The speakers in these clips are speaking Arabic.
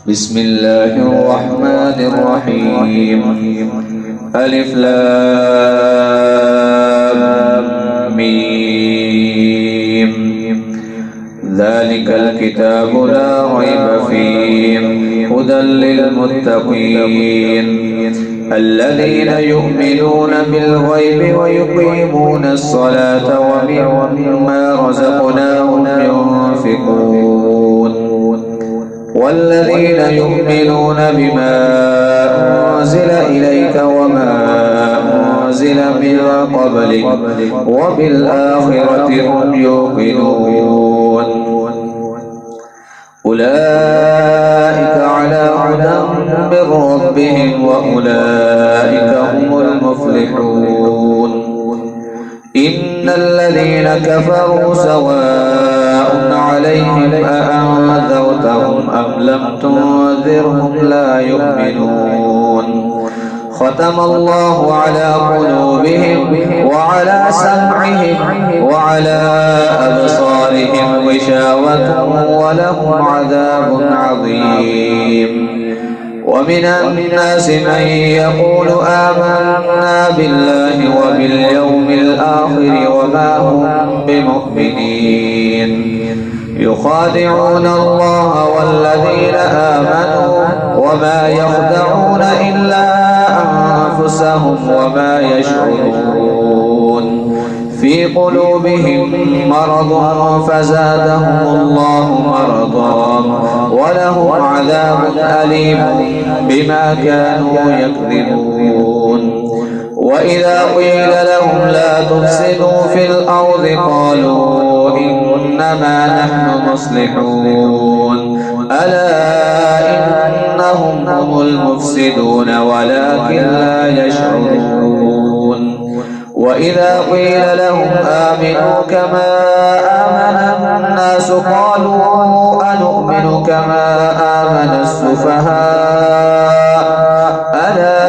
بسم الله الرحمن الرحيم. ألف لام ميم. ذلك الكتاب لا ريب فيه هدى للمتقين الذين يؤمنون بالغيب ويقيمون الصلاة ومما رزقناهم ينفقون والذين يؤمنون بما أنزل إليك وما أنزل من قبلك وبالآخرة هم يوقنون أولئك على هدى من ربهم وأولئك هم المفلحون. إن الذين كفروا سواء عليهم أأنذرتهم أم لم تنذرهم لا يؤمنون. ختم الله على قلوبهم وعلى سمعهم وعلى أبصارهم غشاوة ولهم عذاب عظيم. ومن الناس من يقول آمنا بالله وباليوم الآخر وما هم بمؤمنين يخادعون الله والذين آمنوا وما يخدعون إلا أنفسهم وما يشعرون. في قلوبهم مرض فزادهم الله مرضا ولهم عذاب أليم بما كانوا يكذبون. وإذا قيل لهم لا تفسدوا في الأرض قالوا إنما نحن مصلحون ألا إنهم هم المفسدون ولكن لا يشعرون. وإذا قيل لهم آمنوا كما آمن الناس قالوا أنؤمن كما آمن السفهاء ألا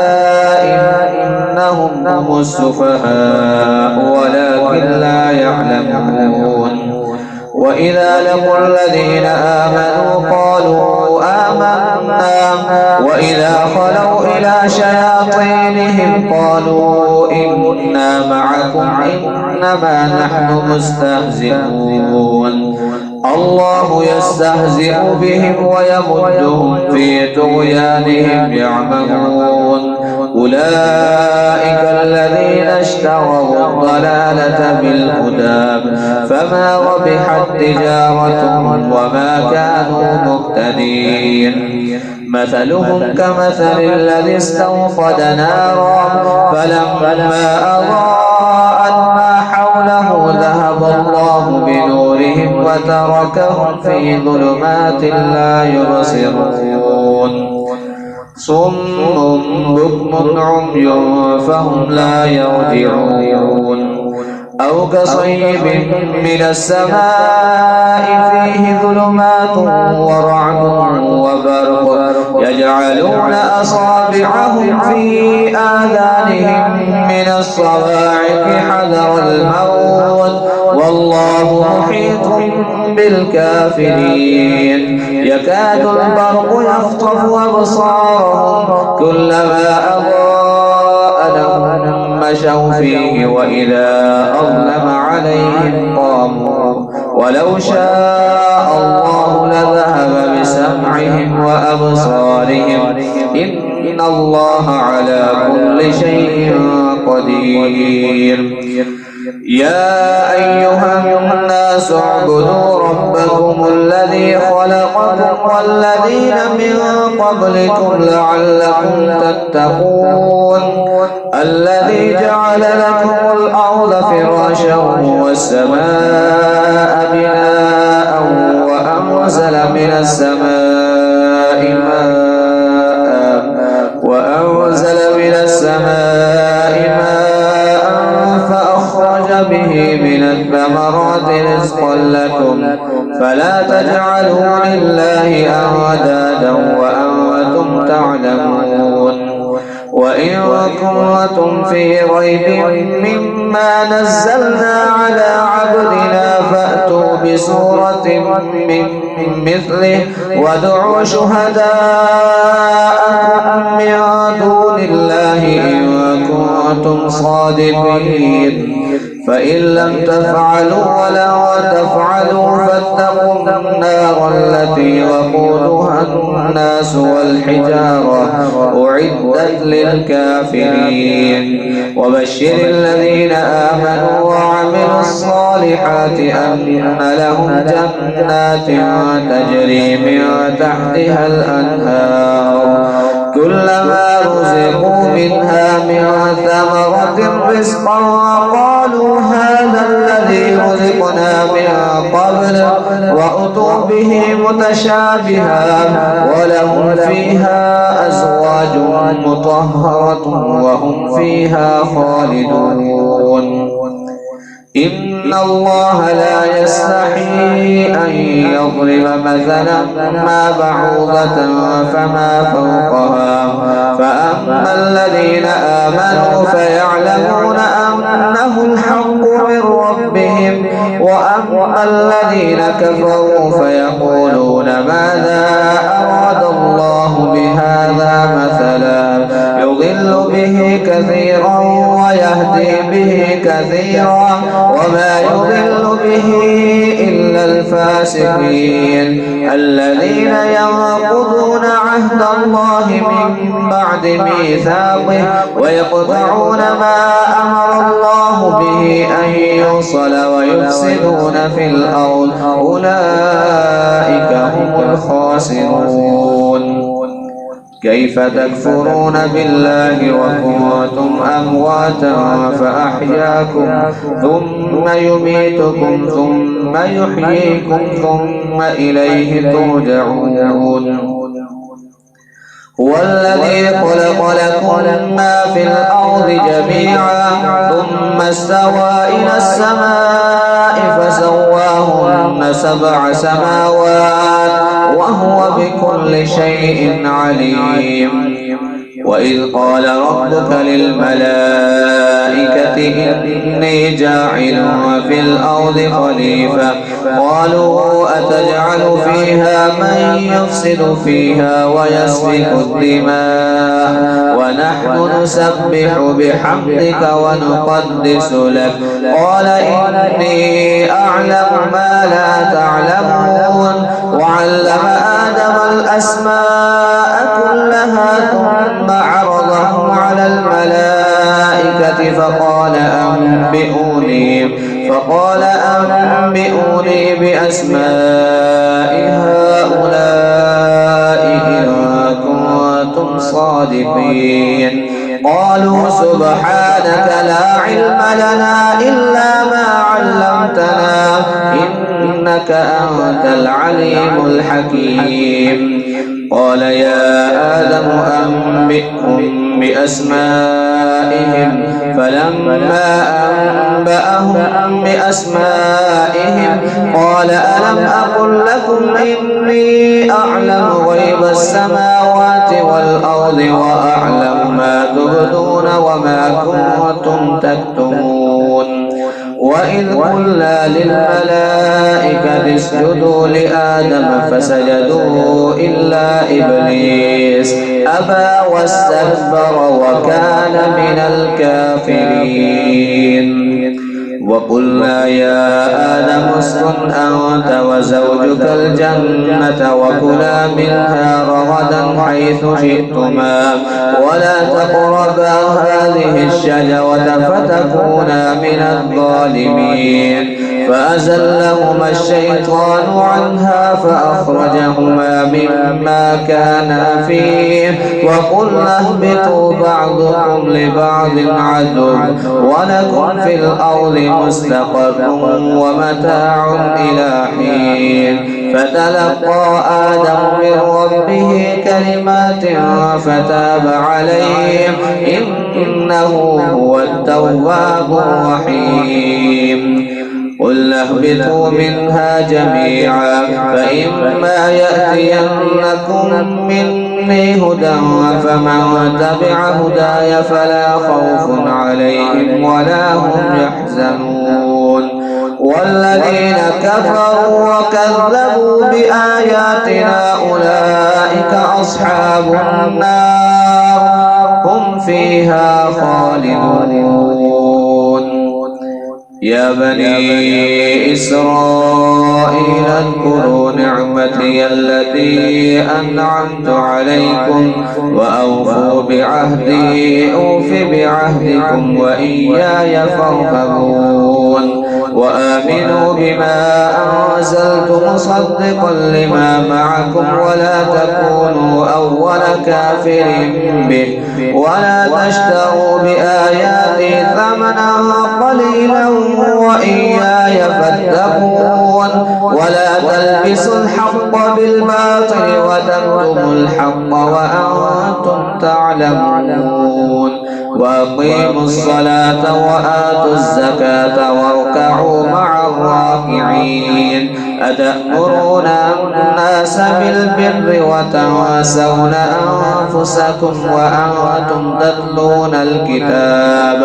إنهم هم السفهاء ولكن لا يعلمون. وإذا لقوا الذين آمنوا قالوا آمنا وإذا خلوا إلى شياطينهم قالوا إنا معكم إنما نحن مستهزئون. الله يستهزئ بهم ويمدهم في طغيانهم يعمهون. أولئك الذين اشتروا الضلالة بالهدى فما ربحت تجارتهم وما كانوا مهتدين. مثلهم كمثل الذي استوقد نارا فلما أضاءت ما حوله ذهب الله بنورهم وتركهم في ظلمات لا يبصرون. صم بكم عمي فهم لا يرجعون. أو كصيب من السماء فيه ظلمات ورعد وبرق يجعلون أصابعهم في آذانهم من الصواعق حذر الموت والله محيط بالكافرين. يكاد البرق يخطف أبصارهم كلما أضاء لهم مشوا فيه وإذا أظلم عليهم قاموا ولو شاء الله لذهب بسمعهم وأبصارهم إن الله على كل شيء قدير. يا أيها الناس اعبدوا ربكم الذي خلقكم والذين من قبلكم لعلكم تتقون. الذي جعل لكم الأرض فراشا والسماء بناء وأنزل من السماء ماء فأخرج به من الثمرات رزقا لكم فلا تجعلوا لله أندادا وأنتم تعلمون. وإن كنتم في ريب مما نزلنا على عبدنا فأتوا بسورة من مثله وادعوا شهداءكم من دون الله إن كنتم صادقين فإن لم تفعلوا ولن تفعلوا فاتقوا النار التي وقودها الناس والحجارة أعدت للكافرين وبشر الذين آمنوا وعملوا الصالحات أن لهم جنات تجري من تحتها الأنهار كلما رزقوا منها من ثمرة رزقا وقالوا هذا الذي رزقنا من قبل وأتوا به متشابها ولهم فيها أزواج مطهرة وهم فيها خالدون إن الله لا يستحي أن يضرب مثلا ما بعوضة فما فوقها فأما الذين آمنوا فيعلمون أنه الحق من ربهم وأما الذين كفروا فيقولون ماذا أراد الله بهذا مثلا يضل به كثيرا ويهدي به كثيرا وما يضل به إلا الفاسقين الذين ينقضون عهد الله من بعد ميثاقه ويقطعون ما أمر الله به أن يوصل ويفسدون في الأرض أولئك هم الخاسرون كيف تكفرون بالله وكنتم أمواتا فأحياكم ثم يميتكم ثم يحييكم ثم إليه ترجعون هو الذي خلق لكم ما في الأرض جميعا ثم استوى إلى السماء فسواهن 7 سماوات وهو بكل شيء عليم وإذ قال ربك للملائكة إني جاعل في الأرض خليفة قالوا أتجعل فيها من يفسد فيها ويسفك الدماء ونحن نسبح بحمدك ونقدس لك قال إني أعلم ما لا تعلمون وعلم آدم الأسماء كلها ثم عرضهم على الملائكة فقال أنبئوني بأسماء هؤلاء إن كنتم صادقين قالوا سبحانك لا علم لنا إلا ما علمتنا إنك أنت العليم الحكيم قال يا آدم أنبئهم بأسمائهم فلما أنبأهم بأسمائهم قال ألم أقل لكم إني أعلم غيب السماوات والأرض وأعلم ما تبدون وما كنتم تكتمون وإذ قلنا للملائكة اسجدوا لآدم فسجدوا إلا إبليس أبى واستكبر وكان من الكافرين وقلنا يا آدم اسكن أنت وزوجك الجنة وكلا منها رغدا حيث شئتما ولا تقربا هذه الشجرة فتكونا من الظالمين فأزلهما الشيطان عنها فأخرجهما مما كانا فيه وقلنا اهبطوا بعضكم لبعض عدو ولكم في الأرض مستقر ومتاع إلى حين فتلقى آدم من ربه كلمات فتاب عليه إنه هو التواب الرحيم قل اهبطوا منها جميعا فإما يأتينكم مني هدى فمن تبع هداي فلا خوف عليهم ولا هم يحزنون والذين كفروا وكذبوا بآياتنا أولئك أصحاب النار هم فيها خالدون. يا بني إسرائيل اذكروا نعمتي التي أنعمت عليكم وأوفوا بعهدي أوف بعهدكم وإياي فارهبون وآمنوا بما أنزلت مصدقا لما معكم ولا تكونوا أول كافر به ولا تشتروا بآياتي ثمنا قليلا وإياي فاتقون ولا تلبسوا الحق بالباطل وتكتموا الحق وأنتم تعلمون وأقيموا الصلاة وآتوا الزكاة واركعوا مع الراكعين أتأمرون الناس بالبر وتنسون أنفسكم وأنتم تتلون الكتاب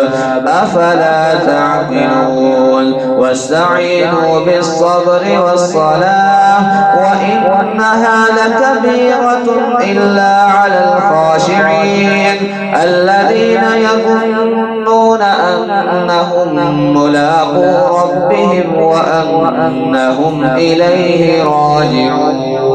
أفلا تعقلون واستعينوا بالصبر والصلاة وإنها لكبيرة إلا على الخاشعين الذين يظنون أنهم ملاقو ربهم وأنهم إليه راجعون.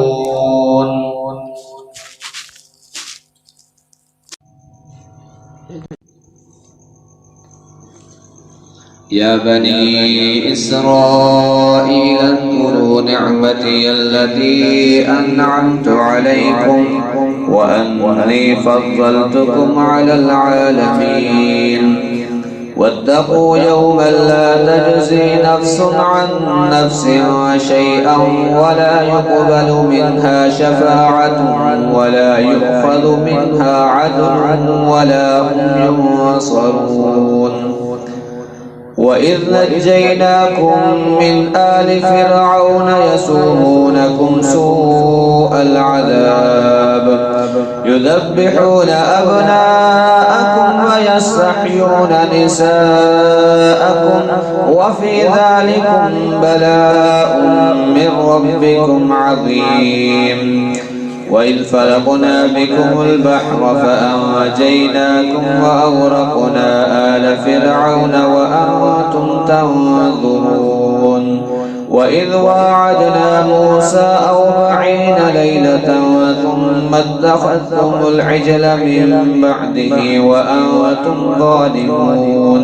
يا بني إسرائيل اذكروا نعمتي التي أنعمت عليكم وأني فضلتكم على العالمين واتقوا يوما لا تجزي نفس عن نفس شيئا ولا يقبل منها شفاعة ولا يؤخذ منها عدل ولا هم ينصرون. وإذ نجيناكم من آل فرعون يسومونكم سوء العذاب يذبحون أبناءكم ويستحيون نساءكم وفي ذلكم بلاء من ربكم عظيم. وإذ فرقنا بكم البحر فأنجيناكم وأغرقنا آل فرعون وأنتم تنظرون. وإذ واعدنا موسى 40 ليلة ثم اتخذتم العجل من بعده وأنتم ظالمون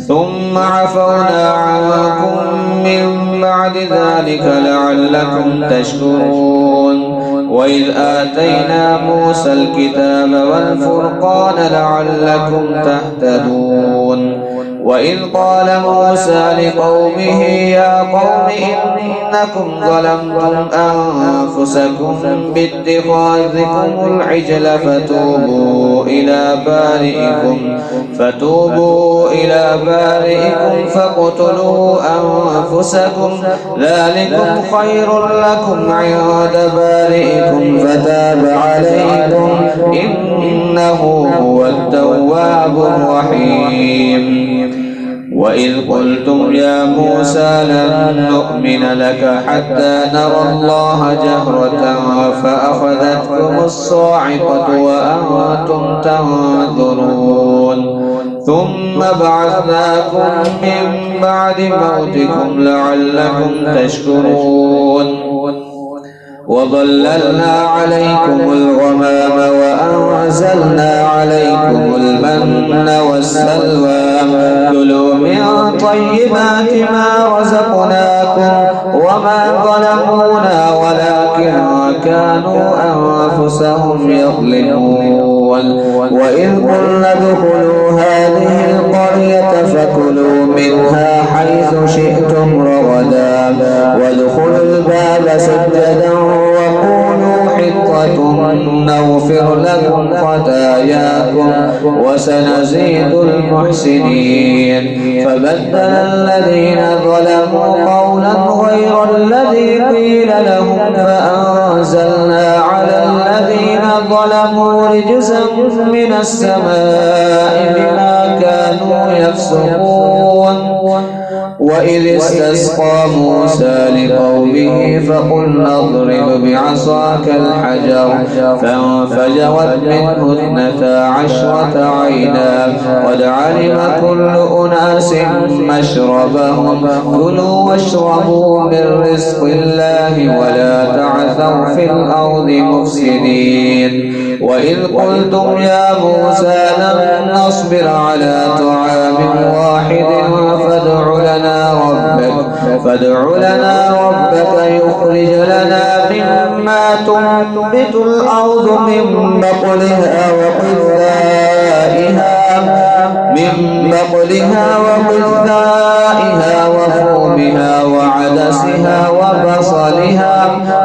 ثم عفونا عنكم من بعد ذلك لعلكم تشكرون. وإذ آتينا موسى الكتاب والفرقان لعلكم تهتدون. وإذ قال موسى لقومه يا قوم إنكم ظلمتم أنفسكم باتخاذكم العجل فتوبوا إلى بارئكم فاقتلوا أنفسكم ذلكم خير لكم عند بارئكم فتاب عليكم إنه هو التواب الرحيم. وإذ قلتم يا موسى لن نؤمن لك حتى نرى الله جهرة فأخذتكم الصاعقة وأنتم تنظرون ثم بعثناكم من بعد موتكم لعلكم تشكرون. وظللنا عليكم الغمام وأنزلنا عليكم المن والسلوى كلوا من طيبات ما رزقناكم وما ظلمونا ولكن كانوا أنفسهم يظلمون. وإذ قلنا ادخلوا هذه القرية فكلوا منها حيث شئتم رغدا وادخلوا الباب سجدا وقولوا حطة نغفر نغفر لكم خطاياكم وسنزيد المحسنين. فبدل الذين ظلموا قولا غير الذي قيل لهم فأنزلنا على الذين ظلموا رجزا من السماء بما كانوا يفسقون. وإذ استسقى موسى لقومه فقلنا اضرب بعصاك الحجر فانفجرت منه 12 عينا قد علم كل أناس مشربهم كلوا واشربوا من رزق الله ولا تعثوا في الأرض مفسدين. وإذ قلتم يا موسى لن نصبر على طعام واحد فادع لنا ربك يخرج لنا مما تنبت الأرض من بقلها وقثائها وفومها وعدسها وبصلها.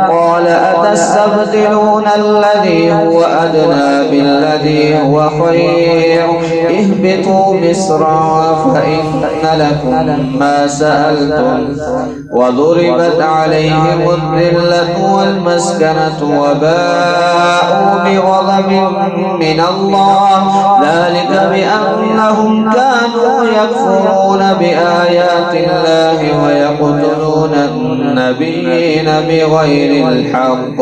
قال أتستبدلون الذي هو أدنى بالذي هو خير اهبطوا مصرا فإن لكم ما سألتم. وضربت عليهم الذلة والمسكنة وباءوا بغضب من الله ذلك بأنهم كانوا يكفرون بآيات الله ويقتلون النبيين بغير الحق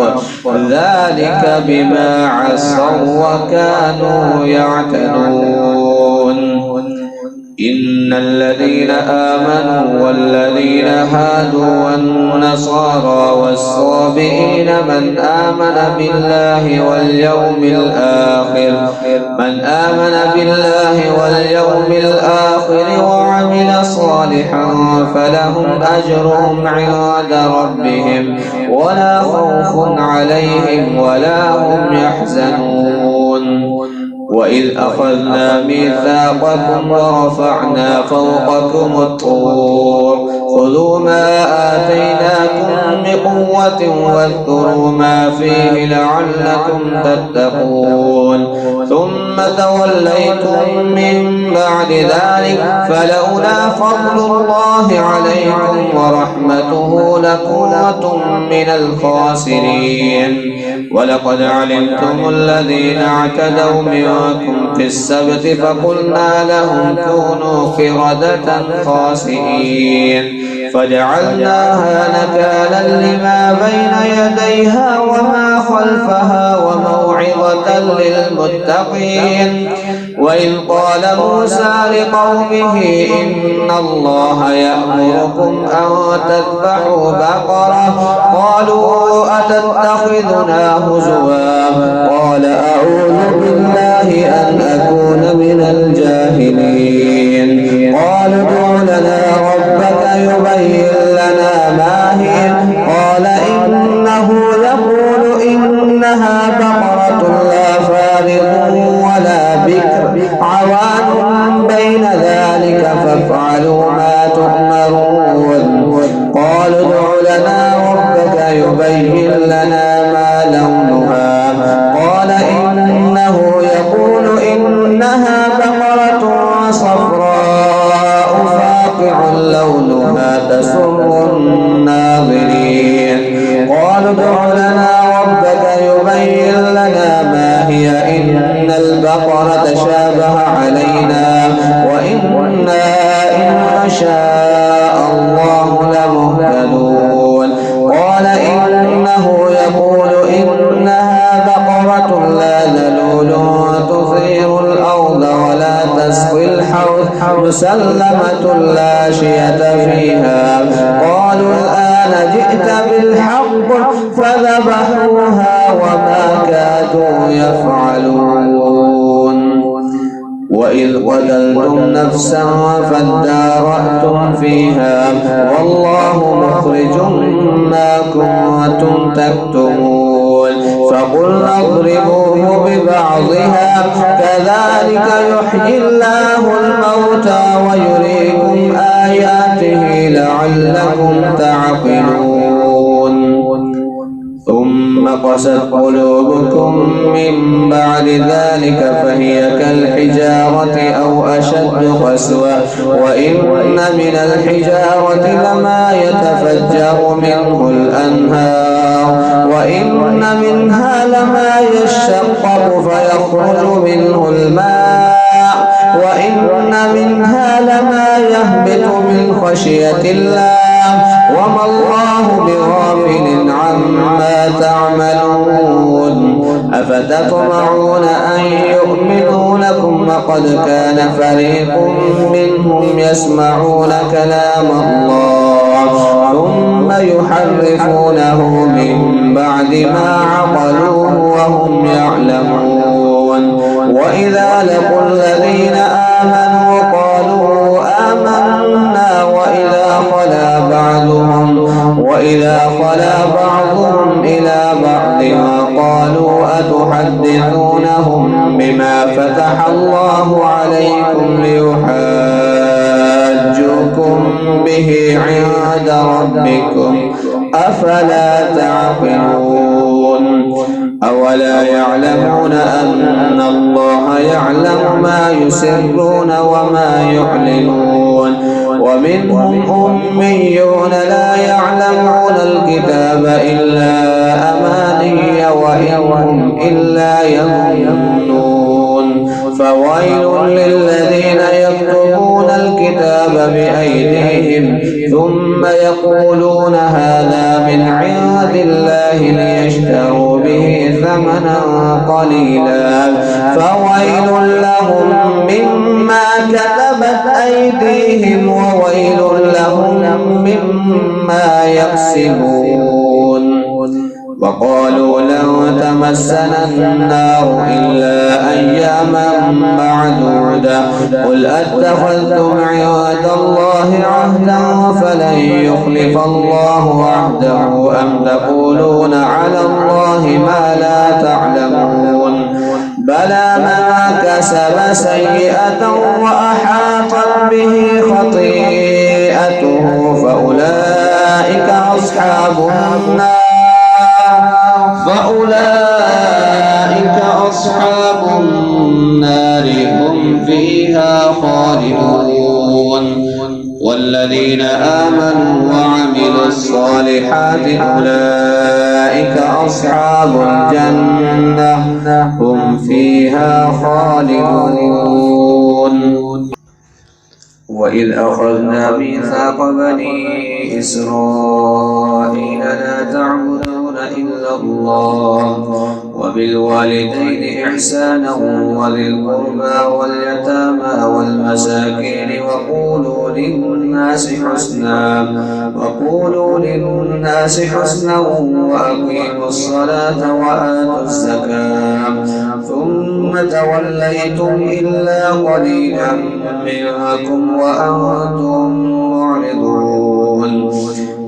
ذلك بما عصوا وكانوا يعتدون. إن الذين آمنوا والذين هادوا والنصارى والصابئين من آمن بالله واليوم الآخر وعمل صالحا فلهم أجرهم عند ربهم ولا خوف عليهم ولا هم يحزنون. وإذ أخذنا ميثاقكم ورفعنا فوقكم الطور خذوا ما آتيناكم بقوة واذكروا ما فيه لعلكم تتقون. ثم توليتم من بعد ذلك فلولا فضل الله عليكم ورحمته لكنتم من الخاسرين. ولقد علمتم الذين اعتدوا منكم في السبت فقلنا لهم كونوا قردة خاسئين فجعلناها نكالا لما بين يديها وما خلفها وموعظة للمتقين. وإذ قال موسى لقومه إن الله يأمركم أن تذبحوا بقرة قالوا أتتخذنا هزوا قال أعوذ بالله أن أكون من الجاهلين. قالوا ادع لنا ربك يبين لنا ما هي قال إنه يقول إنها بقرة لا فارض ولا بكر عوان بين ذلك فافعلوا ما تؤمرون. قالوا ادع لنا ربك يبين لنا ما لونها قال إنه يقول إنها بقرة صفراء فاقع لونها تسر الناظرين. قالوا ادع لنا ربك يبين لنا ما هي إن البقرة تشابه علينا وإنا إن شاء الله لمهتدون. قال إنه يقول إنها بقرة لا ذلول تثير الأرض ولا تسقي الحوث مسلمة لا شية فيها. قالوا الآن جئت بالحق فذبحوها وما كادوا يفعلون. وإذ قتلتم نفسا فادارأتم فيها والله مخرج ما كنتم تكتمون. فقلنا اضربوه ببعضها كذلك يحيي الله الموتى ويريكم آياته لعلكم تعقلون. ثم قست قلوبكم من بعد ذلك فهي كالحجارة أو أشد قسوة وإن من الحجارة لما يتفجر منه الأنهار وإن منها لما يشقق فيخرج منه الماء وإن منها لما يهبط من خشية الله وما الله بغافل عما تعملون أفتطمعون أن يؤمنوا لكم وقد كان فريق منهم يسمعون كلام الله ثم يحرفونه من بعد ما عقلوه وهم يعلمون وإذا لقوا الذين آمنوا قالوا آمنا وإذا خلا بعضهم إلى بعض قالوا أتحدثونهم بما فتح الله عليكم ليحاجوكم به عند ربكم أفلا تعقلون أولا يعلمون أن الله يعلم ما يسرون وما يعلنون ومنهم أميون لا يعلمون الكتاب إلا أماني وإن إلا يظنون فويل للذين يكتبون الكتاب بأيديهم ثم يقولون هذا من عند الله ليشتروا به ثمنا قليلا فويل لهم مما كتبت أيديهم وويل لهم مما يكسبون وقالوا لن تمسنا النار إلا أياما معدودة قل أتخذتم عند الله عهدا فلن يخلف الله عهده أم تقولون على الله ما لا تعلمون بلى من كسب سيئة وأحاطت به خطيئته فأولئك أصحاب النار هم فيها خالدون والذين آمنوا وعملوا الصالحات أولئك أصحاب الجنة هم فيها خالدون وإذ أخذنا ميثاق بني إسرائيل لا تعبدون إلا الله وبالوالدين إحسانا وذي القربى واليتامى والمساكين وقولوا للناس حسنا وأقيموا الصلاة وآتوا الزكاة ثم توليتم إلا قليلا منكم وأنتم معرضون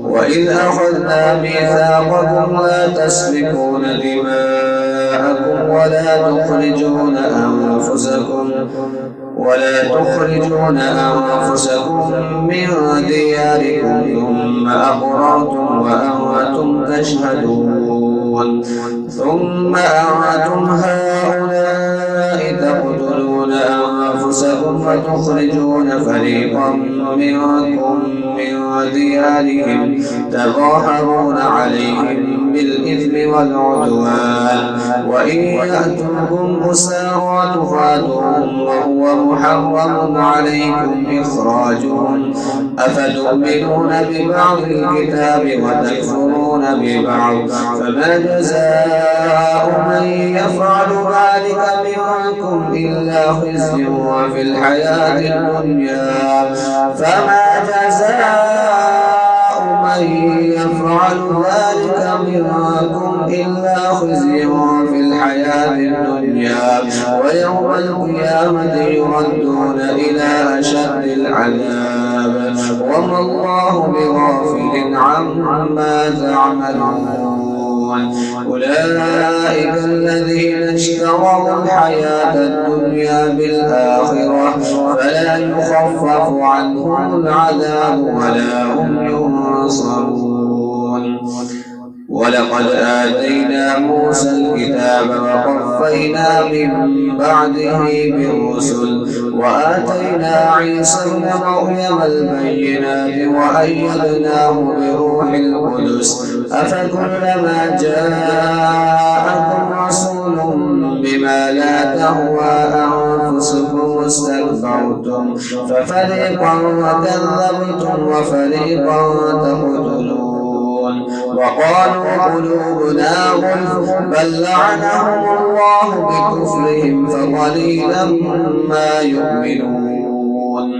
وإذ أخذنا ميثاقكم لا تسفكون دماءكم ولا تخرجون أنفسكم من دياركم ثم أقررتم وأنتم تشهدون ثم أنتم هؤلاء تقتلون أنفسكم فتخرجون فريقا منكم من ديارهم تظاهرون عليهم بالإثم والعدوان وإن يأتوكم أسارى تفادوهم وهو محرم عليكم إخراجهم أفتؤمنون ببعض الكتاب وتكفرون ببعض فما جزاء من يفعل ذلك منكم إلا خزي في الحياة الدنيا ويوم القيامة يردون إلى أشد العذاب وما الله بغافل عما تعملون أولئك الذين اشتروا الحياة الدنيا بالآخرة فلا يخفف عنهم العذاب ولا هم ينصرون ولقد آتينا موسى الكتاب وقفينا من بعده بالرسل وآتينا عيسى ابن مريم البينات وأيدناه بروح القدس أفكلما جاءكم رسول بما لا تهوى أنفسكم استكبرتم ففريقا كذبتم وفريقا تقتلون وقالوا قلوبنا غلف بل لعنهم الله بكفرهم فقليلا ما يؤمنون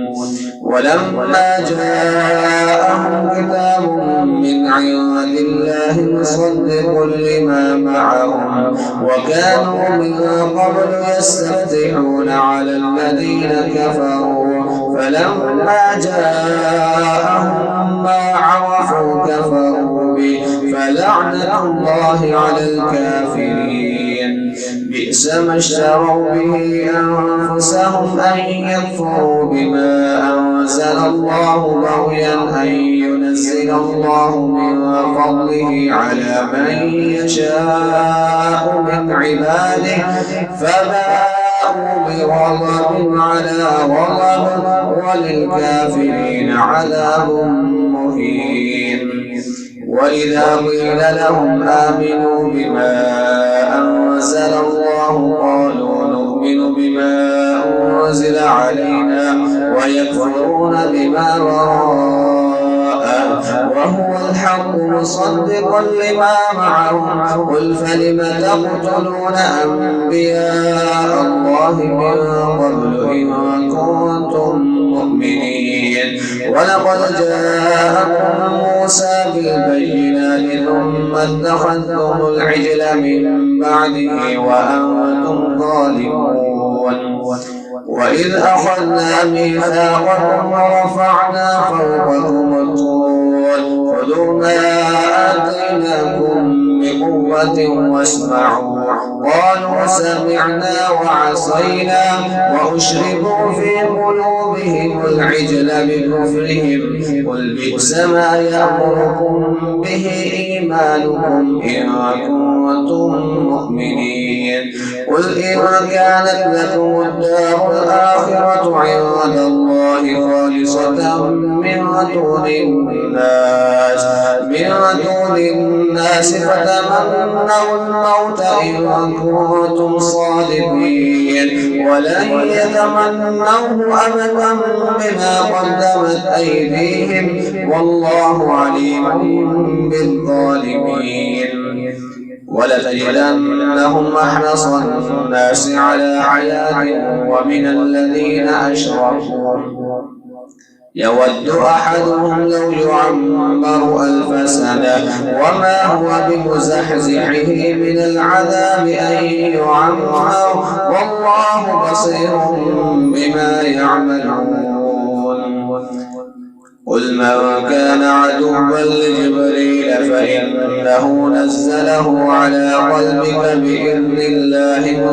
ولما جاءهم كتاب من عند الله مصدق لما معهم وكانوا من قبل يستفتحون على الذين كفروا فلما جاءهم ما عرفوا كفروا به فلعنة الله على الكافرين بئس ما اشتروا به أنفسهم أن يكفروا بما أنزل الله بغيا أن ينزل الله من فضله على من يشاء من عباده فباءوا بغضب على غضب وللكافرين عذاب مهين وإذا قيل لهم آمنوا بما أنزل الله قالوا نؤمن بما أنزل علينا ويكفرون بما وراءه وهو الحق مصدقا لما معهم قل فلم تقتلون أنبياء الله من قبل إن كنتم مؤمنين ولقد جاءكم موسى بالبينات ثم اتخذتم العجل من بعده وأنتم ظالمون وإذ أخذنا ميثاقكم ورفعنا فوقكم الطور خذوا ما آتيناكم بقوة واسمعوا قالوا سمعنا وعصينا وأشربوا في قلوبهم العجل بكفرهم قل بئس ما يأمركم به إيمانكم إن كنتم مؤمنين قل إن كانت لكم الدار الآخرة عند الله خالصة من دون الناس فتمنوا الموت إن كنتم صادقين ولن يتمنوه أبدا بما قدمت أيديهم والله عليم بالظالمين ولتجدنهم أحرص الناس على حياة ومن الذين أشركوا يود أحدهم لو يعمر 1000 سنة وما هو بمزحزحه من العذاب أن يعمر والله بصير بما يعملون قل من كان عدوا لجبريل فإنه نزله على قلبك بإذن الله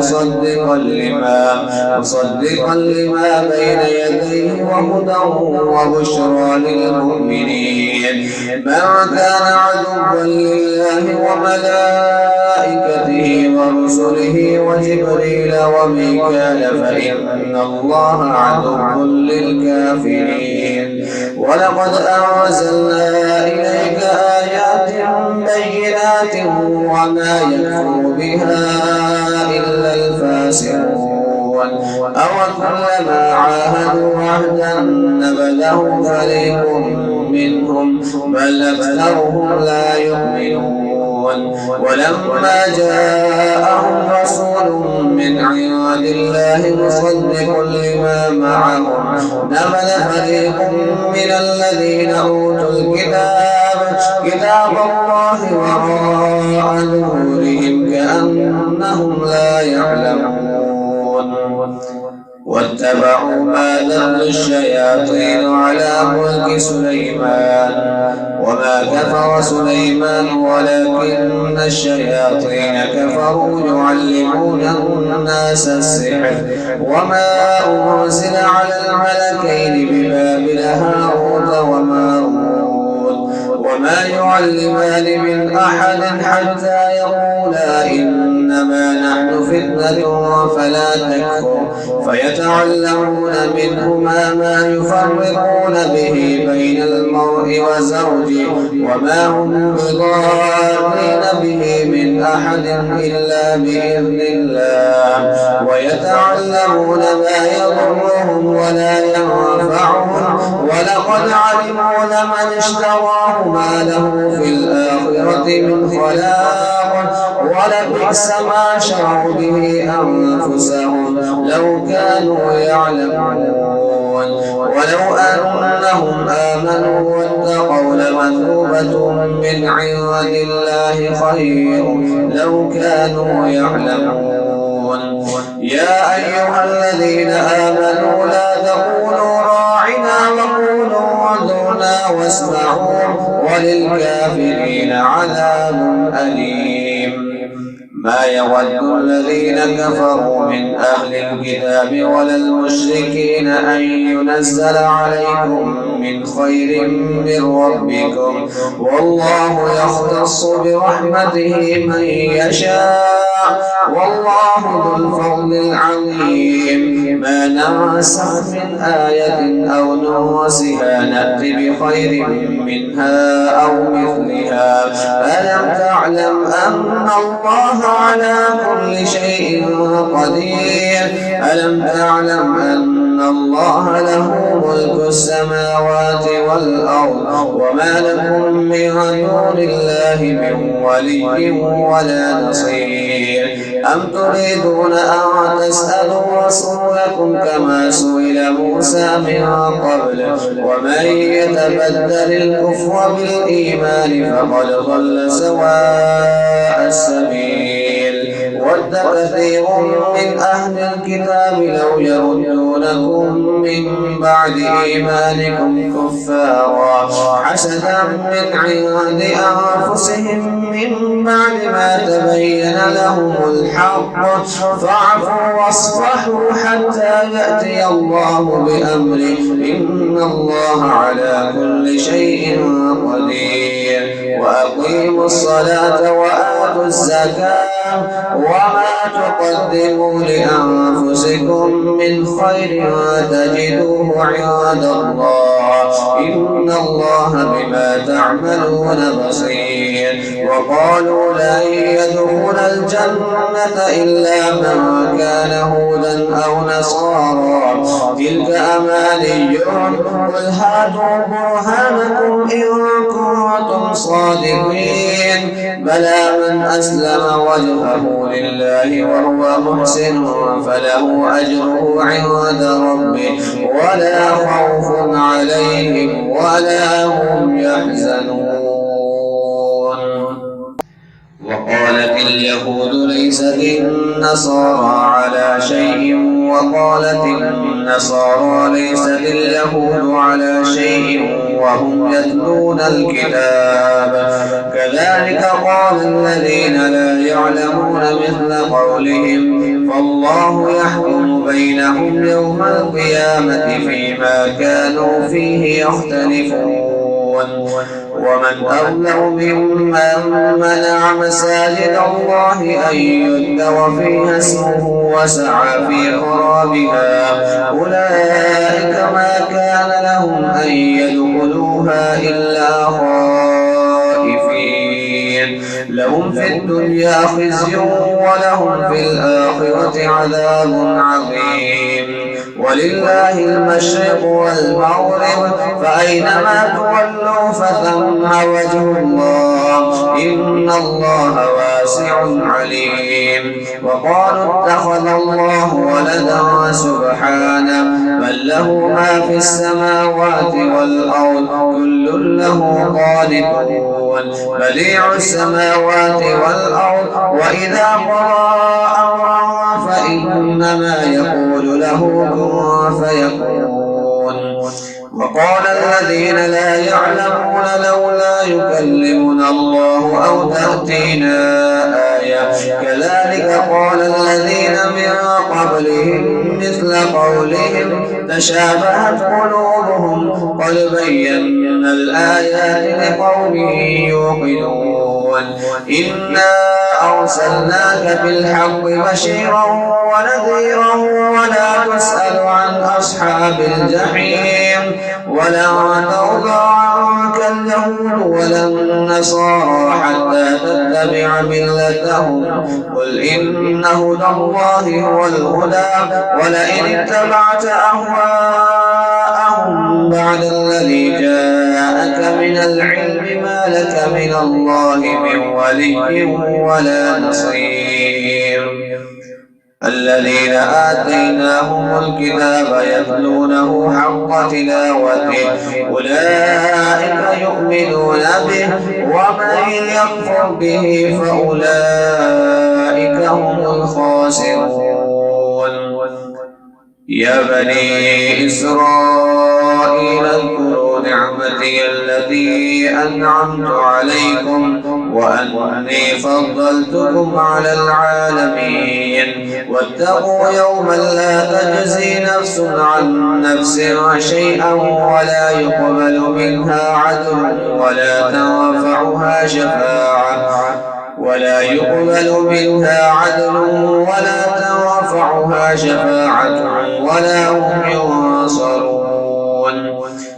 مصدقا لما بين يديه وهدى وبشرى للمؤمنين من كان عدوا لله وملائكته ورسله وجبريل وميكال فإن الله عدو للكافرين ولقد أنزلنا إليك آيات بينات وما يكفر بها إلا الفاسقون أوكلما عاهدوا عهدا نبذه فريق منهم بل أكثرهم لا يؤمنون ولما جاءهم رسول من عند الله مصدق لما معهم نبذ فريق من الذين أوتوا كتاب الله وراء ظهورهم كأنهم لا يعلمون واتبعوا ما تتلو الشياطين على ملك سليمان وما كفر سليمان ولكن الشياطين كفروا يعلمون الناس السحر وما أنزل على الملكين ببابل هاروت وماروت وما يعلمان من أحد حتى يقولا إنما نحن فتنة فلا تكفر فيتعلمون منهما ما يفرقون به بين المرء وزوجه وما هم بضارين به من أحد إلا بإذن الله ويتعلمون ما يضرهم ولا ينفعهم ولقد علموا لمن اشتراه ما له في الآخرة من خلاق ولبئس ما شروا به أنفسهم لو كانوا يعلمون ولو أنهم آمنوا واتقوا لمثوبة من عند الله خير لو كانوا يعلمون يا أيها الذين آمنوا لا تقولوا راعنا وقولوا انظرنا واسمعوا وللكافرين عذاب أليم ما يود الذين كفروا من أهل الكتاب ولا المشركين أن ينزل عليكم من خير من ربكم والله يختص برحمته من يشاء والله ذو الفضل العظيم ما ننسخ من آية أو ننسها نأتي بخير منها أو مثلها ألم تعلم أن الله على كل شيء قدير ألم تعلم أن الله له ملك السماوات والأرض وما لكم من دون الله من ولي ولا نصير أم تريدون أن تسألوا رسولكم كما سئل موسى من قبل ومن يتبدل الكفر بالإيمان فقد ضل سواء السبيل ود كثير من أهل الكتاب لو يردونكم من بعد إيمانكم كفارا حسدا من عند أنفسهم من بعد ما تبين لهم الحق فاعفوا واصفحوا حتى يأتي الله بأمره إن الله على كل شيء قدير وأقيموا الصلاة وآتوا الزكاة وما تقدموا لأنفسكم من خير تجدوه عند الله إن الله بما تعملون بصير وقالوا لن يدخل الجنة إلا من كان هودا أو نصارى تلك أمانيهم قل هاتوا برهانكم إن كنتم صادقين بلى من أسلم وجهه لله وهو محسن فله أجره عند ربه ولا خوف عليهم ولا هم يحزنون وقالت اليهود ليست النصارى على شيء وقالت النصارى ليست اليهود على شيء وهم يتلون الكتاب كذلك قال الذين لا يعلمون مثل قولهم فالله يحكم بينهم يوم القيامة فيما كانوا فيه يختلفون ومن أظلم ممن منع مساجد الله أن يذكر فيها اسمه وسعى في خرابها أولئك ما كان لهم أن يدخلوها إلا خائفين لهم في الدنيا خزي ولهم في الآخرة عذاب عظيم ولله المشرق والمغرب فأينما تولوا فثم وجه الله إن الله واسع عليم وقالوا اتخذ الله ولدا سبحانه بل له ما في السماوات والأرض كل له قانتون بديع السماوات والأرض وإذا قضى أمرا فإنما يقول له كن فيكون وقال الذين لا يعلمون لولا يكلمنا الله أو تأتينا آية كذلك قال الذين من قبلهم مثل قولهم تشابهت قلوبهم قد بينا الآيات لقوم يوقنون إنا أرسلناك بالحق بشيرا ونذيرا ولا تسأل عن أصحاب الجحيم ولن ترضى عنك اليهود ولا النصارى حتى تتبع ملتهم قل إن هدى الله هو الهدى ولئن اتبعت أهواءهم بعد الذي جاءك من العلم ما لك من الله من ولي ولا نصير الذين آتيناهم الكتاب يتلونه حق تلاوته أولئك يؤمنون به ومن يكفر به فأولئك هم الخاسرون يا بني إسرائيل اذكروا نعمتي التي أنعمت عليكم وأني فضلتكم على العالمين واتقوا يوما لا تجزي نفس عن نفس شيئا ولا يقبل منها عدل ولا تنفعها شفاعة ولا هم ينصرون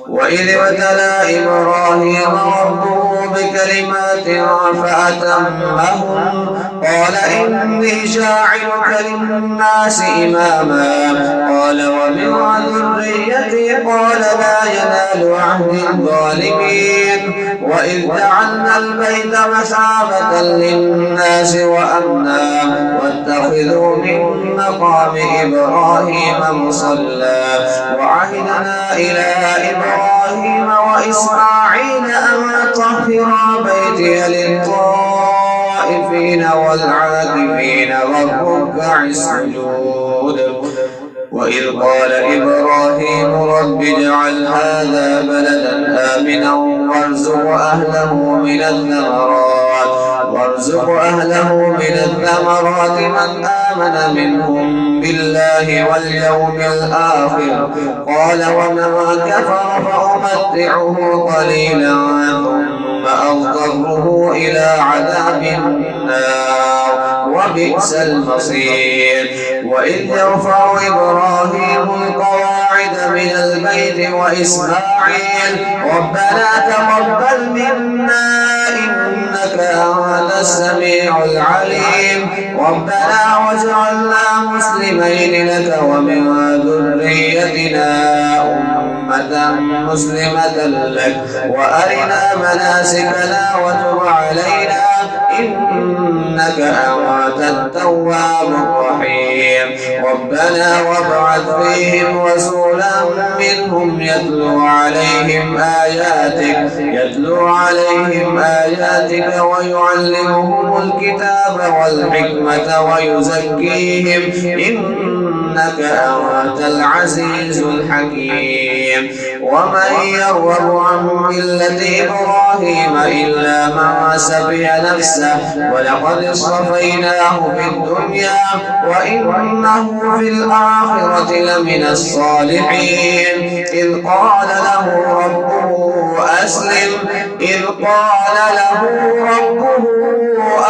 وإذ ابتلى إبراهيم ربه بكلمات فأتمهن قال إني جاعلك للناس إماما قال ومن ذريتي قال لا ينال عهد الظالمين وإذ جعلنا البيت مثابة للناس وأمنا واتخذوا من مقام إبراهيم مصلى وعهدنا إلى إبراهيم وإسماعيل أن طهرا بيتي للطائفين والعاكفين والركع السجود وإذ قال إبراهيم رب اجعل هذا بلدا آمنا وارزق أهله من الثمرات من آمن منهم بالله واليوم الآخر قال ومن كفر فأمتعه قليلا ثم أضطره إلى عذاب النار وبئس المصير وإذ يرفع إبراهيم القواعد من البيت وإسماعيل ربنا تقبل منا إنك أنت السميع العليم ربنا واجعلنا مسلمين لك ومن ذريتنا أمة مسلمة لك وأرنا مناسكنا وتب علينا إنك أنت التواب الرحيم ربنا وابعث فيهم رسولا منهم يتلو عليهم آياتك ويعلمهم الكتاب والحكمة ويزكيهم إنك أنت العزيز الحكيم ومن يرغب عن ملة إبراهيم إلا من سفه نفسه ولقد اصطفيناه في الدنيا وإنه في الآخرة لمن الصالحين إذ قال له ربه